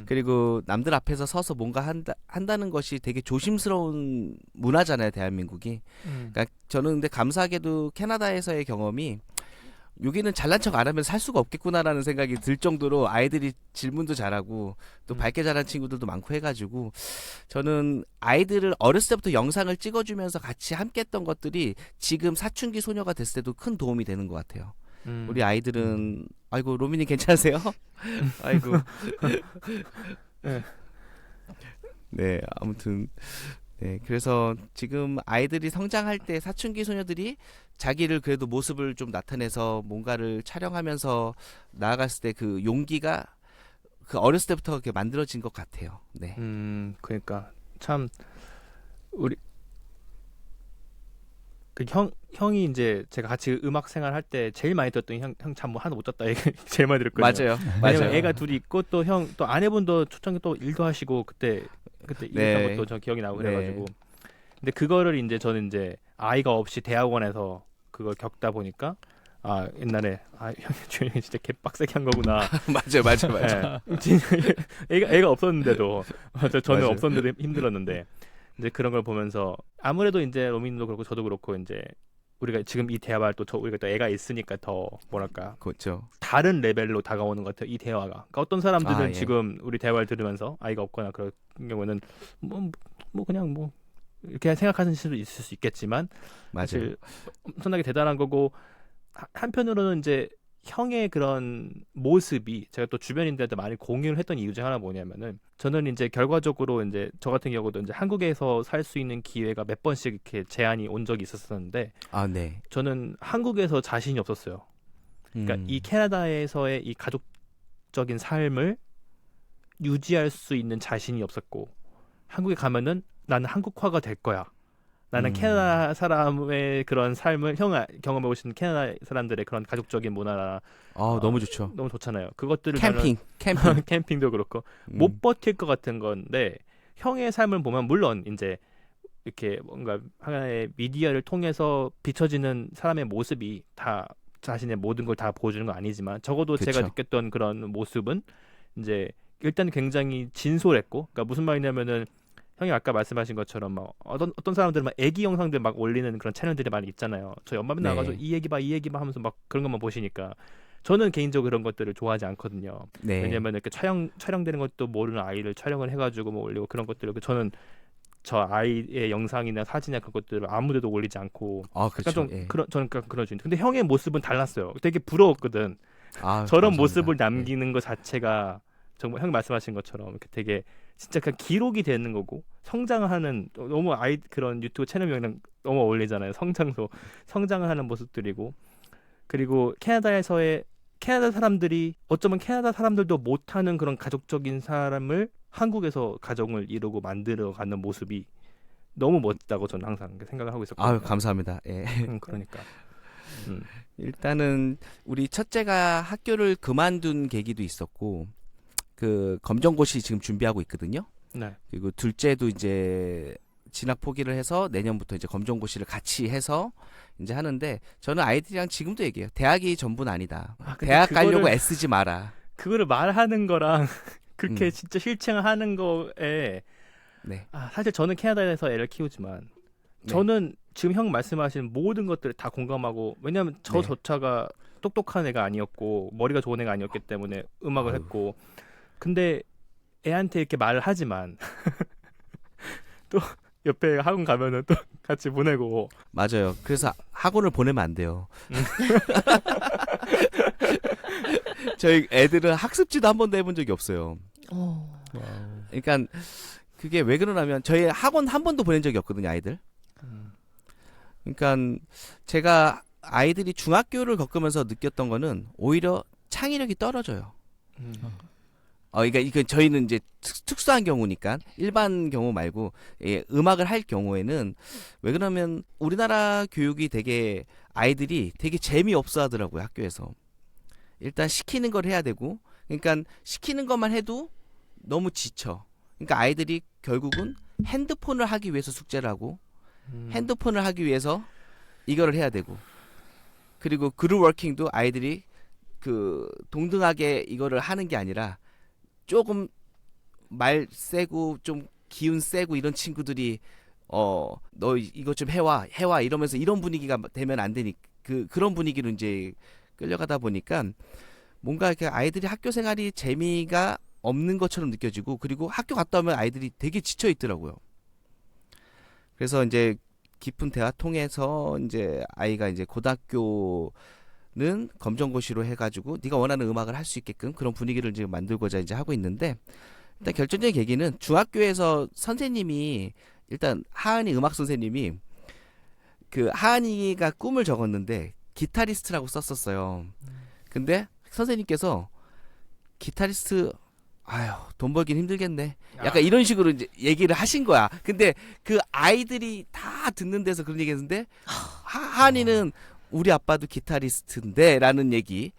Speaker 4: 그리고 남들 앞에서 서서 뭔가 한다는 것이 되게 조심스러운 문화잖아요, 대한민국이. 그러니까 저는 근데 감사하게도 캐나다에서의 경험이 여기는 잘난 척 안 하면 살 수가 없겠구나라는 생각이 들 정도로 아이들이 질문도 잘하고 또 밝게 자란 친구들도 많고 해가지고 저는 아이들을 어렸을 때부터 영상을 찍어주면서 같이 함께 했던 것들이 지금 사춘기 소녀가 됐을 때도 큰 도움이 되는 것 같아요. 우리 아이들은 아이고 로미님 괜찮으세요? 아이고 네 아무튼 네 그래서 지금 아이들이 성장할 때 사춘기 소녀들이 자기를 그래도 모습을 좀 나타내서 뭔가를 촬영하면서 나아갔을 때 그 용기가 그 어렸을 때부터 이렇게 만들어진 것 같아요. 네.
Speaker 1: 그러니까 참 우리 그 형이 이제 제가 같이 음악 생활 할 때 제일 많이 들었던 형 잠 뭐 하나 못 잤다 얘기 제일 많이 들었거든요.
Speaker 4: 맞아요.
Speaker 1: 왜냐면
Speaker 4: 맞아요.
Speaker 1: 애가 둘이 있고 또 형 또 아내분도 초창기 또 일도 하시고 그때
Speaker 4: 네.
Speaker 1: 일했던 것도 저 기억이 나고
Speaker 4: 네.
Speaker 1: 그래가지고 근데 그거를 이제 저는 이제 아이가 없이 대학원에서 그걸 겪다 보니까 아 옛날에 형이 진짜 개빡세게 한 거구나.
Speaker 4: 맞아요.
Speaker 1: 애가 없었는데도 저는
Speaker 4: 맞아요.
Speaker 1: 없었는데도 힘들었는데 이제 그런 걸 보면서 아무래도 이제 로민도 그렇고 저도 그렇고 이제 우리가 지금 이 대화를 또 우리가 또 애가 있으니까 더 뭐랄까
Speaker 4: 그렇죠.
Speaker 1: 다른 레벨로 다가오는 것 같아요. 이 대화가. 그러니까 어떤 사람들은
Speaker 4: 예.
Speaker 1: 지금 우리 대화를 들으면서 아이가 없거나 그런 경우는 뭐 그냥 뭐 이렇게 생각하는 수도 있을 수 있겠지만
Speaker 4: 맞아요.
Speaker 1: 사실 엄청나게 대단한 거고 한편으로는 이제 형의 그런 모습이 제가 또 주변인들한테 많이 공유를 했던 이유 중 하나 뭐냐면은 저는 이제 결과적으로 이제 저 같은 경우도 이제 한국에서 살 수 있는 기회가 몇 번씩 이렇게 제한이 온 적이 있었었는데
Speaker 4: 아 네.
Speaker 1: 저는 한국에서 자신이 없었어요. 그러니까 이 캐나다에서의 이 가족적인 삶을 유지할 수 있는 자신이 없었고 한국에 가면은 나는 한국화가 될 거야. 나는 캐나다 사람의 그런 삶을 형이 경험해 보신 캐나다 사람들의 그런 가족적인 문화나
Speaker 4: 너무 좋죠.
Speaker 1: 너무 좋잖아요. 그것들을
Speaker 4: 캠핑.
Speaker 1: 캠핑도 그렇고 못 버틸 것 같은 건데 형의 삶을 보면 물론 이제 이렇게 뭔가 하나의 미디어를 통해서 비춰지는 사람의 모습이 다 자신의 모든 걸 다 보여주는 건 아니지만 적어도
Speaker 4: 그쵸.
Speaker 1: 제가 느꼈던 그런 모습은 이제 일단 굉장히 진솔했고 그러니까 무슨 말이냐면은 형이 아까 말씀하신 것처럼 막 어떤 사람들은 막 애기 영상들 막 올리는 그런 채널들이 많이 있잖아요. 저희 엄마 맨날
Speaker 4: 네.
Speaker 1: 나가서 이 얘기 봐 하면서 막 그런 것만 보시니까 저는 개인적으로 그런 것들을 좋아하지 않거든요.
Speaker 4: 네.
Speaker 1: 왜냐면 이렇게 촬영되는 것도 모르는 아이를 촬영을 해가지고 뭐 올리고 그런 것들을 저는 저 아이의 영상이나 사진이나 그런 것들을 아무데도 올리지 않고
Speaker 4: 그렇죠.
Speaker 1: 약간 좀
Speaker 4: 예.
Speaker 1: 저는 그런 주의. 근데 형의 모습은 달랐어요. 되게 부러웠거든. 저런
Speaker 4: 감사합니다.
Speaker 1: 모습을
Speaker 4: 네.
Speaker 1: 남기는 것 자체가 정말 형이 말씀하신 것처럼 이렇게 되게 진짜 그냥 기록이 되는 거고 성장하는 너무 아이 그런 유튜브 채널명이랑 너무 어울리잖아요. 성장을 하는 모습들이고 그리고 캐나다에서의 캐나다 사람들이 어쩌면 캐나다 사람들도 못하는 그런 가족적인 사람을 한국에서 가정을 이루고 만들어가는 모습이 너무 멋지다고 저는 항상 생각을 하고 있었거든요.
Speaker 4: 감사합니다. 예.
Speaker 1: 그러니까
Speaker 4: 일단은 우리 첫째가 학교를 그만둔 계기도 있었고 그 검정고시 지금 준비하고 있거든요.
Speaker 1: 네.
Speaker 4: 그리고 둘째도 이제 진학 포기를 해서 내년부터 이제 검정고시를 같이 해서 이제 하는데 저는 아이들이랑 지금도 얘기해요. 대학이 전부는 아니다.
Speaker 1: 근데
Speaker 4: 대학 가려고
Speaker 1: 그거를-
Speaker 4: 애쓰지 마라.
Speaker 1: 그거를 말하는 거랑 그렇게
Speaker 4: 음.
Speaker 1: 진짜 실천하는 거에
Speaker 4: 네.
Speaker 1: 사실 저는 캐나다에서 애를 키우지만
Speaker 4: 네.
Speaker 1: 저는 지금 형 말씀하신 모든 것들을 다 공감하고 왜냐하면 저조차가 똑똑한 애가 아니었고 머리가 좋은 애가 아니었기 때문에 음악을
Speaker 4: 아유.
Speaker 1: 했고 근데 애한테 이렇게 말을 하지만 또 옆에 학원 가면은 또 같이 보내고
Speaker 4: 맞아요. 그래서 학원을 보내면 안 돼요. 저희 애들은 학습지도 한 번도 해본 적이 없어요. 그러니까 그게 왜 그러냐면 저희 학원 한 번도 보낸 적이 없거든요, 아이들. 그러니까 제가 아이들이 중학교를 겪으면서 느꼈던 거는 오히려 창의력이 떨어져요. 그러니까 이건 저희는 이제 특수한 경우니까 일반 경우 말고 음악을 할 경우에는 왜 그러면 우리나라 교육이 되게 아이들이 되게 재미없어 하더라고요, 학교에서. 일단 시키는 걸 해야 되고 그러니까 시키는 것만 해도 너무 지쳐. 그러니까 아이들이 결국은 핸드폰을 하기 위해서 숙제를 하고 핸드폰을 하기 위해서 이거를 해야 되고 그리고 그룹 워킹도 아이들이 그 동등하게 이거를 하는 게 아니라 조금 말 세고 좀 기운 세고 이런 친구들이 너 이거 좀 해와 이러면서 이런 분위기가 되면 안 되니 그런 분위기로 이제 끌려가다 보니까 뭔가 이렇게 아이들이 학교 생활이 재미가 없는 것처럼 느껴지고 그리고 학교 갔다 오면 아이들이 되게 지쳐 있더라고요. 그래서 이제 깊은 대화 통해서 이제 아이가 이제 고등학교는 검정고시로 해가지고 네가 원하는 음악을 할 수 있게끔 그런 분위기를 지금 만들고자 이제 하고 있는데 일단 결정적인 계기는 중학교에서 선생님이 일단 하은이 음악 선생님이 그 하은이가 꿈을 적었는데 기타리스트라고 썼었어요. 근데 선생님께서 기타리스트 아유 돈 벌긴 힘들겠네. 약간 이런 식으로 이제 얘기를 하신 거야. 근데 그 아이들이 다 듣는 데서 그런 얘기했는데 하은이는 우리 아빠도 기타리스트인데라는 얘기.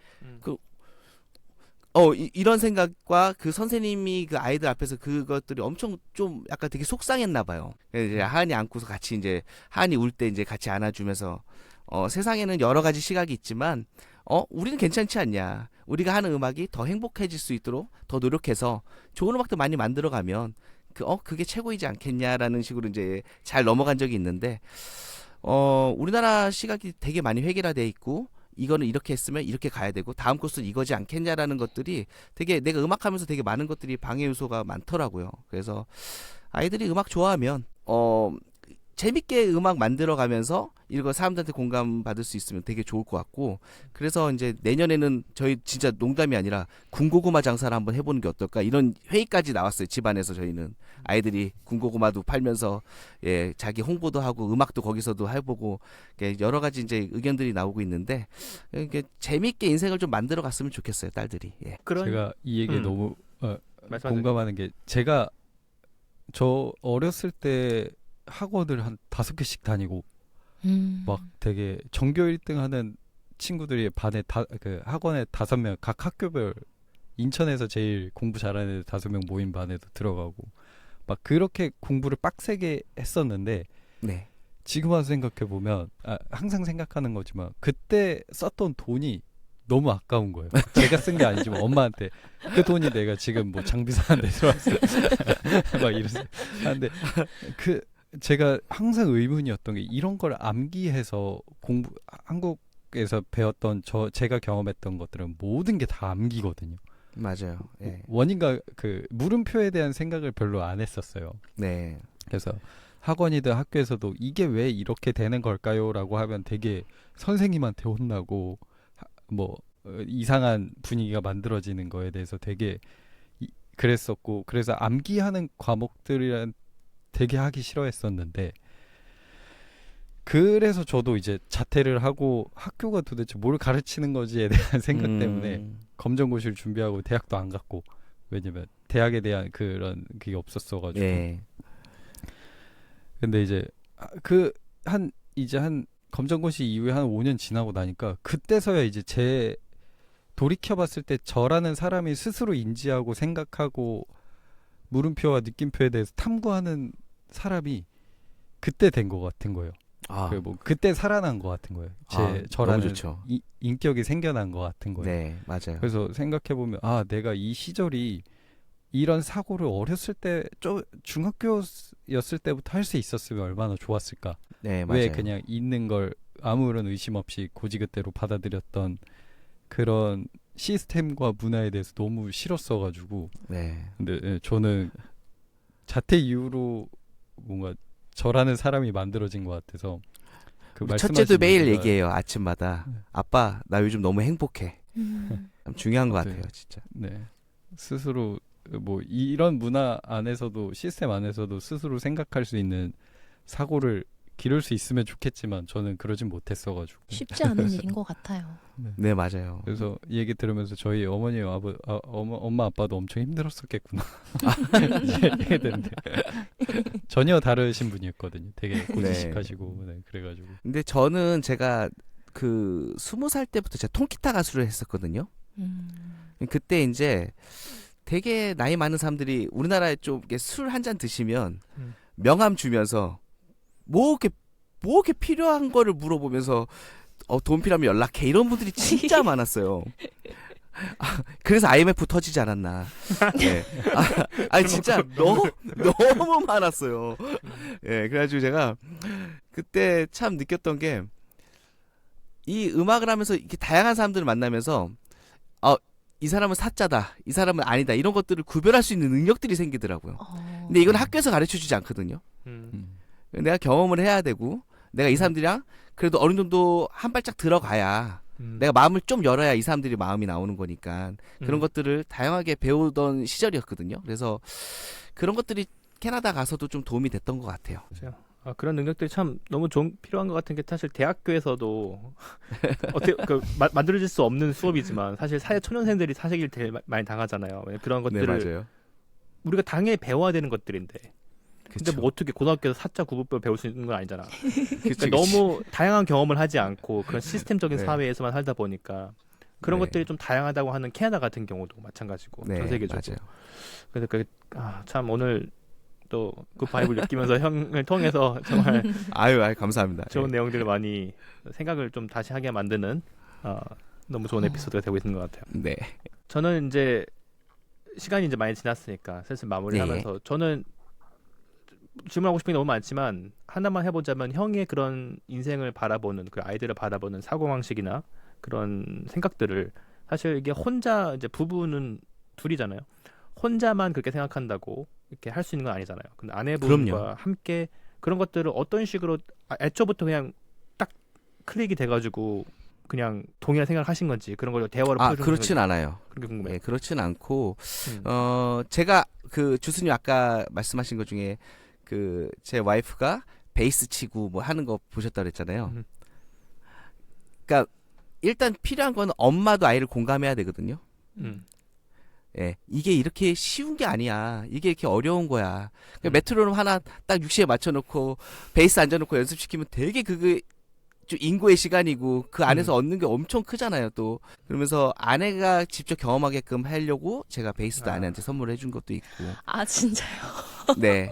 Speaker 4: 이런 생각과 그 선생님이 그 아이들 앞에서 그것들이 엄청 좀 약간 되게 속상했나 봐요. 그래서 이제 하은이 안고서 같이 이제 하은이 울 때 이제 같이 안아주면서 세상에는 여러 가지 시각이 있지만 우리는 괜찮지 않냐. 우리가 하는 음악이 더 행복해질 수 있도록 더 노력해서 좋은 음악도 많이 만들어가면 그게 최고이지 않겠냐라는 식으로 이제 잘 넘어간 적이 있는데 우리나라 시각이 되게 많이 획일화돼 있고 이거는 이렇게 했으면 이렇게 가야 되고 다음 코스는 이거지 않겠냐라는 것들이 되게 내가 음악하면서 되게 많은 것들이 방해 요소가 많더라고요. 그래서 아이들이 음악 좋아하면 재밌게 음악 만들어가면서 이거 사람들한테 공감받을 수 있으면 되게 좋을 것 같고 그래서 이제 내년에는 저희 진짜 농담이 아니라 군고구마 장사를 한번 해보는 게 어떨까 이런 회의까지 나왔어요. 집안에서 저희는 아이들이 군고구마도 팔면서 자기 홍보도 하고 음악도 거기서도 해보고 여러 가지 이제 의견들이 나오고 있는데 재밌게 인생을 좀 만들어 갔으면 좋겠어요. 딸들이.
Speaker 2: 제가 이 얘기에 너무
Speaker 1: 말씀하세요.
Speaker 2: 공감하는 게 제가 저 어렸을 때 학원을 한 5개씩 다니고 막 되게 전교 1등 하는 친구들이 반에 그 학원에 5명 각 학교별 인천에서 제일 공부 잘하는 애들 5명 모인 반에도 들어가고 막 그렇게 공부를 빡세게 했었는데
Speaker 4: 네.
Speaker 2: 지금 와서 생각해 보면 항상 생각하는 거지만 그때 썼던 돈이 너무 아까운 거예요. 제가 쓴 게 아니지만 엄마한테 그 돈이 내가 지금 뭐 장비 사는데 들어왔어 막 이러세요. 근데 제가 항상 의문이었던 게 이런 걸 암기해서 한국에서 배웠던 제가 경험했던 것들은 모든 게 다 암기거든요.
Speaker 4: 맞아요. 예.
Speaker 2: 원인과 그 물음표에 대한 생각을 별로 안 했었어요.
Speaker 4: 네.
Speaker 2: 그래서 학원이든 학교에서도 이게 왜 이렇게 되는 걸까요?라고 하면 되게 선생님한테 혼나고 뭐 이상한 분위기가 만들어지는 거에 대해서 되게 그랬었고 그래서 암기하는 과목들이란 되게 하기 싫어했었는데 그래서 저도 이제 자퇴를 하고 학교가 도대체 뭘 가르치는 거지에 대한 생각 때문에 검정고시를 준비하고 대학도 안 갔고 왜냐면 대학에 대한 그런 그게 없었어가지고
Speaker 4: 예.
Speaker 2: 근데 이제 한 검정고시 이후에 한 5년 지나고 나니까 그때서야 이제 돌이켜봤을 때 저라는 사람이 스스로 인지하고 생각하고 물음표와 느낌표에 대해서 탐구하는 사람이 그때 된 것 같은 거예요. 뭐 그때 살아난 것 같은 거예요. 저라는 인격이 생겨난 것 같은 거예요.
Speaker 4: 네, 맞아요.
Speaker 2: 그래서 생각해 보면 내가 이 시절이 이런 사고를 어렸을 때 중학교였을 때부터 할 수 있었으면 얼마나 좋았을까.
Speaker 4: 네, 맞아요.
Speaker 2: 왜 그냥 있는 걸 아무런 의심 없이 고지그대로 받아들였던 그런 시스템과 문화에 대해서 너무 싫었어가지고.
Speaker 4: 네.
Speaker 2: 근데 저는 자퇴 이후로 뭔가 저라는 사람이 만들어진 것 같아서.
Speaker 4: 우리 첫째도 매일 얘기해요. 아침마다. 아빠, 나 요즘 너무 행복해. 참 중요한 것 같아요, 진짜.
Speaker 2: 네. 스스로 뭐 이런 문화 안에서도 시스템 안에서도 스스로 생각할 수 있는 사고를 기를 수 있으면 좋겠지만 저는 그러진 못했어가지고
Speaker 3: 쉽지 않은 일인 것 같아요.
Speaker 4: 네, 맞아요.
Speaker 2: 그래서 이 얘기 들으면서 저희 어머니 엄마 아빠도 엄청 힘들었었겠구나 얘기 듣는데 전혀 다르신 분이었거든요. 되게 고지식하시고 네, 그래가지고.
Speaker 4: 근데 저는 제가 20살 때부터 제가 통기타 가수를 했었거든요. 그때 이제 되게 나이 많은 사람들이 우리나라에 좀 술 한 잔 드시면 명함 주면서 뭐 이렇게 필요한 거를 물어보면서 돈 필요하면 연락해 이런 분들이 진짜 많았어요. 그래서 IMF 터지지 않았나. 네. 아니 진짜 너무 많았어요. 예, 그래가지고 제가 그때 참 느꼈던 게 이 음악을 하면서 이렇게 다양한 사람들을 만나면서 이 사람은 사짜다, 이 사람은 아니다 이런 것들을 구별할 수 있는 능력들이 생기더라고요. 근데 이건 학교에서 가르쳐주지 않거든요. 내가 경험을 해야 되고 내가 이 사람들이랑 그래도 어느 정도 한 발짝 들어가야 내가 마음을 좀 열어야 이 사람들이 마음이 나오는 거니까 그런 것들을 다양하게 배우던 시절이었거든요. 그래서 그런 것들이 캐나다 가서도 좀 도움이 됐던 것 같아요.
Speaker 1: 맞아요. 그런 능력들이 참 너무 필요한 것 같은 게 사실 대학교에서도 어떻게 만들어질 수 없는 수업이지만 사실 사회 초년생들이 사실 되게 많이 당하잖아요. 그런 것들을
Speaker 4: 맞아요.
Speaker 1: 우리가 당연히 배워야 되는 것들인데 근데
Speaker 4: 그쵸.
Speaker 1: 뭐 어떻게 고등학교에서 사자 구분법 배울 수 있는 건 아니잖아.
Speaker 4: 그치.
Speaker 1: 너무 다양한 경험을 하지 않고 그런 시스템적인
Speaker 4: 네.
Speaker 1: 사회에서만 살다 보니까 그런
Speaker 4: 네.
Speaker 1: 것들이 좀 다양하다고 하는 캐나다 같은 경우도 마찬가지고 전 세계적으로.
Speaker 4: 맞아요.
Speaker 1: 그래서 참 오늘 또 그 바이블 느끼면서 형을 통해서 정말
Speaker 4: 아유 감사합니다.
Speaker 1: 좋은
Speaker 4: 예.
Speaker 1: 내용들을 많이 생각을 좀 다시 하게 만드는 너무 좋은 에피소드가 되고 있는 것 같아요.
Speaker 4: 네.
Speaker 1: 저는 이제 시간이 이제 많이 지났으니까 슬슬 마무리하면서 저는 질문하고 싶은 게 너무 많지만 하나만 해보자면 형의 그런 인생을 바라보는 그 아이들을 바라보는 사고방식이나 그런 생각들을 사실 이게 혼자 이제 부부는 둘이잖아요. 혼자만 그렇게 생각한다고 이렇게 할 수 있는 건 아니잖아요. 근데 아내분과
Speaker 4: 그럼요.
Speaker 1: 함께 그런 것들을 어떤 식으로 애초부터 그냥 딱 클릭이 돼가지고 그냥 동일한 생각을 하신 건지 그런 걸 대화로 풀어주는
Speaker 4: 그렇진 않아요.
Speaker 1: 그게 궁금해요.
Speaker 4: 예, 그렇진 않고
Speaker 1: 음.
Speaker 4: 제가 그 주스님 아까 말씀하신 것 중에 그 제 와이프가 베이스 치고 뭐 하는 거 보셨다 그랬잖아요. 그러니까 일단 필요한 건 엄마도 아이를 공감해야 되거든요. 예, 이게 이렇게 쉬운 게 아니야. 이게 이렇게 어려운 거야. 메트로놈 하나 딱 60에 맞춰놓고 베이스 앉아놓고 연습시키면 되게 그게 좀 인고의 시간이고 그 안에서 얻는 게 엄청 크잖아요. 또 그러면서 아내가 직접 경험하게끔 하려고 제가 베이스도 아내한테 선물해 준 것도 있고.
Speaker 3: 아 진짜요?
Speaker 4: 네.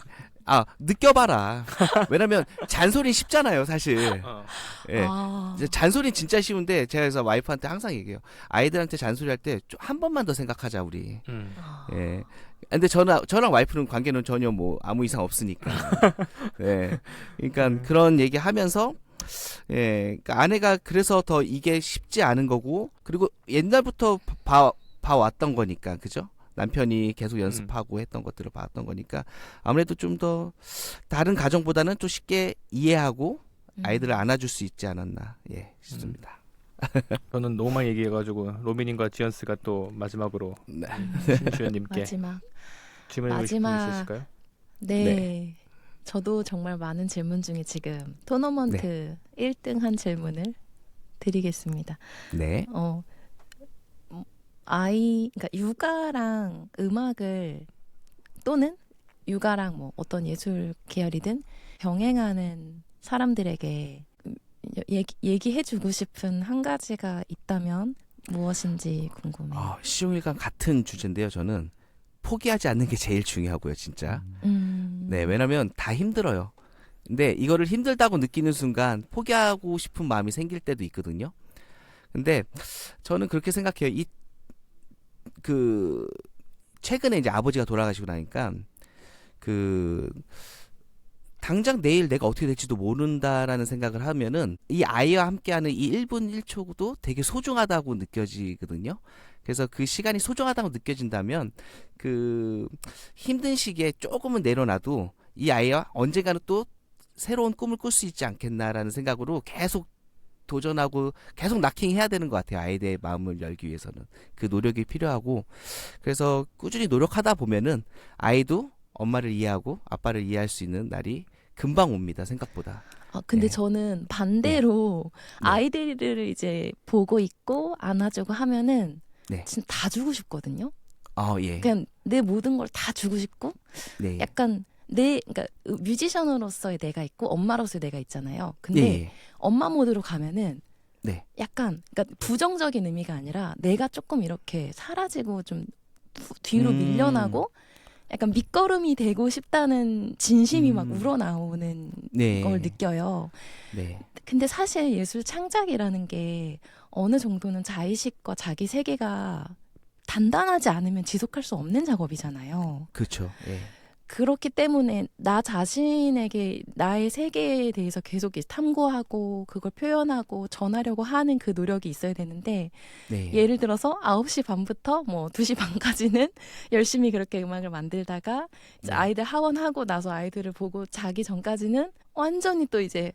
Speaker 4: 느껴봐라. 왜냐면 잔소리 쉽잖아요, 사실. 예. 이제 잔소리 진짜 쉬운데 제가 그래서 와이프한테 항상 얘기해요. 아이들한테 잔소리할 때 한 번만 더 생각하자 우리. 예. 근데 저랑 와이프는 관계는 전혀 뭐 아무 이상 없으니까. 예. 그러니까 그런 얘기하면서 그러니까 아내가 그래서 더 이게 쉽지 않은 거고 그리고 옛날부터 봐왔던 거니까 그죠? 남편이 계속 연습하고 했던 것들을 봤던 거니까 아무래도 좀 더 다른 가정보다는 좀 쉽게 이해하고 아이들을 안아줄 수 있지 않았나 싶습니다.
Speaker 1: 저는 너무 많이 얘기해가지고 로빈님과 지연스가 또 마지막으로
Speaker 4: 네.
Speaker 1: 심주연님께
Speaker 3: 마지막.
Speaker 1: 질문해 주실 분 있으실까요?
Speaker 3: 네. 저도 정말 많은 질문 중에 지금 토너먼트 1등 한 질문을 드리겠습니다.
Speaker 4: 네.
Speaker 3: 그러니까 육아랑 음악을 또는 육아랑 뭐 어떤 예술 계열이든 병행하는 사람들에게 얘기해주고 싶은 한 가지가 있다면 무엇인지 궁금해요.
Speaker 4: 시용일관 같은 주제인데요. 저는 포기하지 않는 게 제일 중요하고요, 진짜. 네, 왜냐면 다 힘들어요. 근데 이거를 힘들다고 느끼는 순간 포기하고 싶은 마음이 생길 때도 있거든요. 근데 저는 그렇게 생각해요. 최근에 이제 아버지가 돌아가시고 나니까 당장 내일 내가 어떻게 될지도 모른다라는 생각을 하면은 이 아이와 함께하는 이 1분 1초도 되게 소중하다고 느껴지거든요. 그래서 그 시간이 소중하다고 느껴진다면 그 힘든 시기에 조금은 내려놔도 이 아이와 언젠가는 또 새로운 꿈을 꿀 수 있지 않겠나라는 생각으로 계속 도전하고 계속 락킹해야 되는 것 같아요. 아이들의 마음을 열기 위해서는 그 노력이 필요하고 그래서 꾸준히 노력하다 보면은 아이도 엄마를 이해하고 아빠를 이해할 수 있는 날이 금방 옵니다. 생각보다.
Speaker 3: 근데
Speaker 4: 네.
Speaker 3: 저는 반대로
Speaker 4: 네.
Speaker 3: 아이들을 이제 보고 있고 안아주고 하면은
Speaker 4: 네.
Speaker 3: 진짜 다 주고 싶거든요.
Speaker 4: 예.
Speaker 3: 그냥 내 모든 걸 다 주고 싶고
Speaker 4: 네.
Speaker 3: 약간 그러니까 뮤지션으로서의 내가 있고 엄마로서의 내가 있잖아요. 근데
Speaker 4: 예.
Speaker 3: 엄마 모드로 가면은
Speaker 4: 네.
Speaker 3: 약간 그러니까 부정적인 의미가 아니라 내가 조금 이렇게 사라지고 좀 뒤로 밀려나고 약간 밑거름이 되고 싶다는 진심이 막 우러나오는
Speaker 4: 네.
Speaker 3: 걸 느껴요.
Speaker 4: 네.
Speaker 3: 근데 사실 예술 창작이라는 게 어느 정도는 자의식과 자기 세계가 단단하지 않으면 지속할 수 없는 작업이잖아요.
Speaker 4: 그렇죠. 예.
Speaker 3: 그렇기 때문에 나 자신에게 나의 세계에 대해서 계속 이제 탐구하고 그걸 표현하고 전하려고 하는 그 노력이 있어야 되는데
Speaker 4: 네.
Speaker 3: 예를 들어서 9시 반부터 뭐 2시 반까지는 열심히 그렇게 음악을 만들다가 이제
Speaker 4: 네.
Speaker 3: 아이들 하원하고 나서 아이들을 보고 자기 전까지는 완전히 또 이제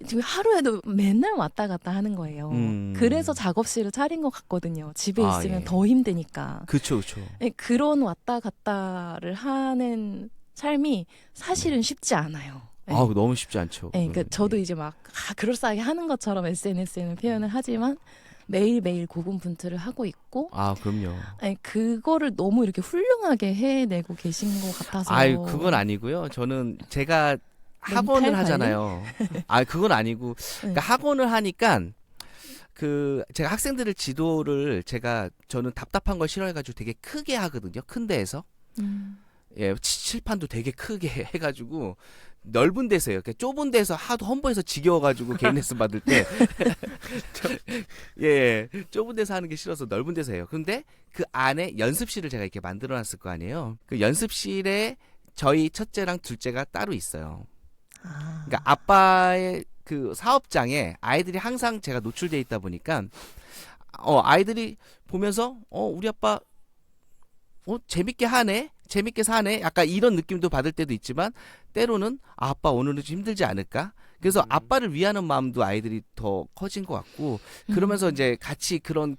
Speaker 3: 지금 하루에도 맨날 왔다 갔다 하는 거예요. 그래서 작업실을 차린 것 같거든요. 집에
Speaker 4: 아,
Speaker 3: 있으면
Speaker 4: 예.
Speaker 3: 더 힘드니까.
Speaker 4: 그렇죠. 그렇죠.
Speaker 3: 예, 그런 왔다 갔다를 하는 삶이 사실은 쉽지 않아요. 예.
Speaker 4: 아우 너무 쉽지 않죠.
Speaker 3: 예, 그러니까 저도 이제 막 그럴싸하게 하는 것처럼 SNS에는 표현을 하지만 매일매일 고군분투를 하고 있고
Speaker 4: 아 그럼요.
Speaker 3: 예, 그거를 너무 이렇게 훌륭하게 해내고 계신 것 같아서
Speaker 4: 아유 그건 아니고요. 저는 제가 학원을
Speaker 3: 멘탈
Speaker 4: 하잖아요. 아 그건 아니고 그러니까 학원을 하니까 그 제가 학생들을 지도를 저는 답답한 걸 싫어해가지고 되게 크게 하거든요. 큰 데에서 예 칠판도 되게 크게 해가지고 넓은 데서 해요. 그러니까 좁은 데서 하도 험보해서 지겨워가지고 개인 레슨 받을 때 예, 좁은 데서 하는 게 싫어서 넓은 데서 해요. 근데 그 안에 연습실을 제가 이렇게 만들어놨을 거 아니에요. 그 연습실에 저희 첫째랑 둘째가 따로 있어요. 그러니까 아빠의 그 사업장에 아이들이 항상 제가 노출돼 있다 보니까 아이들이 보면서 우리 아빠 재밌게 하네, 재밌게 사네, 약간 이런 느낌도 받을 때도 있지만 때로는 아빠 오늘은 좀 힘들지 않을까? 그래서 아빠를 위하는 마음도 아이들이 더 커진 것 같고 그러면서 이제 같이 그런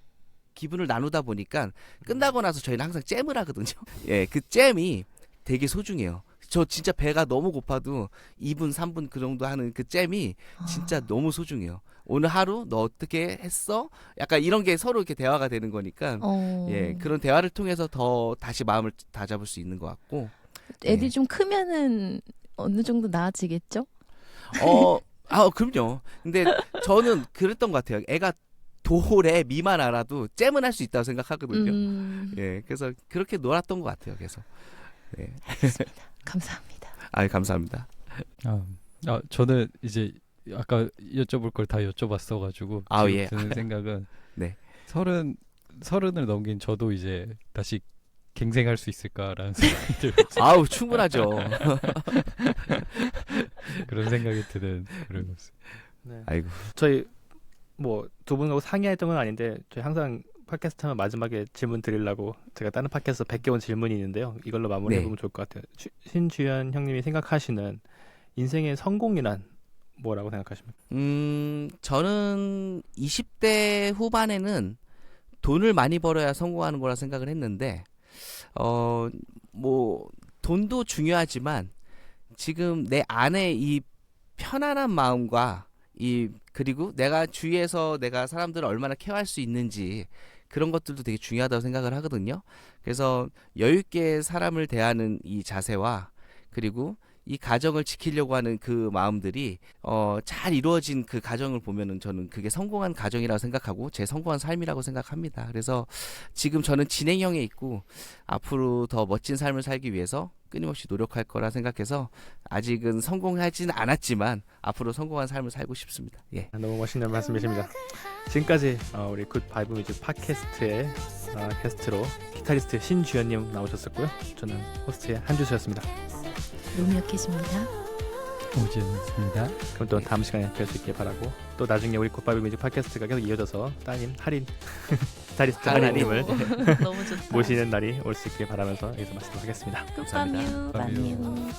Speaker 4: 기분을 나누다 보니까 끝나고 나서 저희는 항상 잼을 하거든요. 예, 그 잼이 되게 소중해요. 저 진짜 배가 너무 고파도 2분, 3분 그 정도 하는 그 잼이 진짜 너무 소중해요. 오늘 하루 너 어떻게 했어? 약간 이런 게 서로 이렇게 대화가 되는 거니까 예 그런 대화를 통해서 더 다시 마음을 다잡을 수 있는 것 같고
Speaker 3: 애들이
Speaker 4: 예.
Speaker 3: 좀 크면은 어느 정도 나아지겠죠?
Speaker 4: 그럼요. 근데 저는 그랬던 것 같아요. 애가 돌에 미만 알아도 잼은 할 수 있다고 생각하거든요. 예, 그래서 그렇게 놀았던 것 같아요. 계속. 예.
Speaker 3: 감사합니다.
Speaker 4: 아, 감사합니다.
Speaker 2: 저는 이제 아까 여쭤볼 걸 다 여쭤봤어가지고
Speaker 4: 아,
Speaker 2: 지금
Speaker 4: 예.
Speaker 2: 드는 생각은
Speaker 4: 네.
Speaker 2: 서른을 넘긴 저도 이제 다시 갱생할 수 있을까라는 생각이 들고
Speaker 4: 아우 충분하죠.
Speaker 2: 그런 생각이 드는 그런 모습.
Speaker 1: 네.
Speaker 4: 아이고.
Speaker 1: 저희 뭐 두 분하고 상의했던 건 아닌데 저희 항상 팟캐스트 하면 마지막에 질문 드리려고 제가 다른 팟캐스트에서 100개 온 질문이 있는데요. 이걸로 마무리해보면 좋을 것 같아요. 신주현 형님이 생각하시는 인생의 성공이란 뭐라고 생각하십니까?
Speaker 4: 저는 20대 후반에는 돈을 많이 벌어야 성공하는 거라 생각을 했는데 뭐 돈도 중요하지만 지금 내 안에 이 편안한 마음과 그리고 내가 주위에서 내가 사람들을 얼마나 케어할 수 있는지 그런 것들도 되게 중요하다고 생각을 하거든요. 그래서 여유 있게 사람을 대하는 이 자세와 그리고 이 가정을 지키려고 하는 그 마음들이 잘 이루어진 그 가정을 보면은 저는 그게 성공한 가정이라고 생각하고 제 성공한 삶이라고 생각합니다. 그래서 지금 저는 진행형에 있고 앞으로 더 멋진 삶을 살기 위해서 끊임없이 노력할 거라 생각해서 아직은 성공하진 않았지만 앞으로 성공한 삶을 살고 싶습니다. 예.
Speaker 1: 너무 멋있는 말씀이십니다. 지금까지 우리 굿 바이브 뮤직 팟캐스트의 게스트로 기타리스트 신주현님 나오셨었고요. 저는 호스트의 한주수였습니다.
Speaker 3: 로미오 캣입니다.
Speaker 2: 오지였습니다.
Speaker 1: 그럼 또 다음 시간에 뵐 수 있길 바라고 또 나중에 우리 굿바이브 뮤직 팟캐스트가 계속 이어져서 따님 할인 기타리스트 할인님을
Speaker 3: 너무 좋다.
Speaker 1: 모시는 날이 올 수 있길 바라면서 여기서 마치도록 하겠습니다.
Speaker 3: 굿밤유.
Speaker 2: 감사합니다.
Speaker 3: 밤유.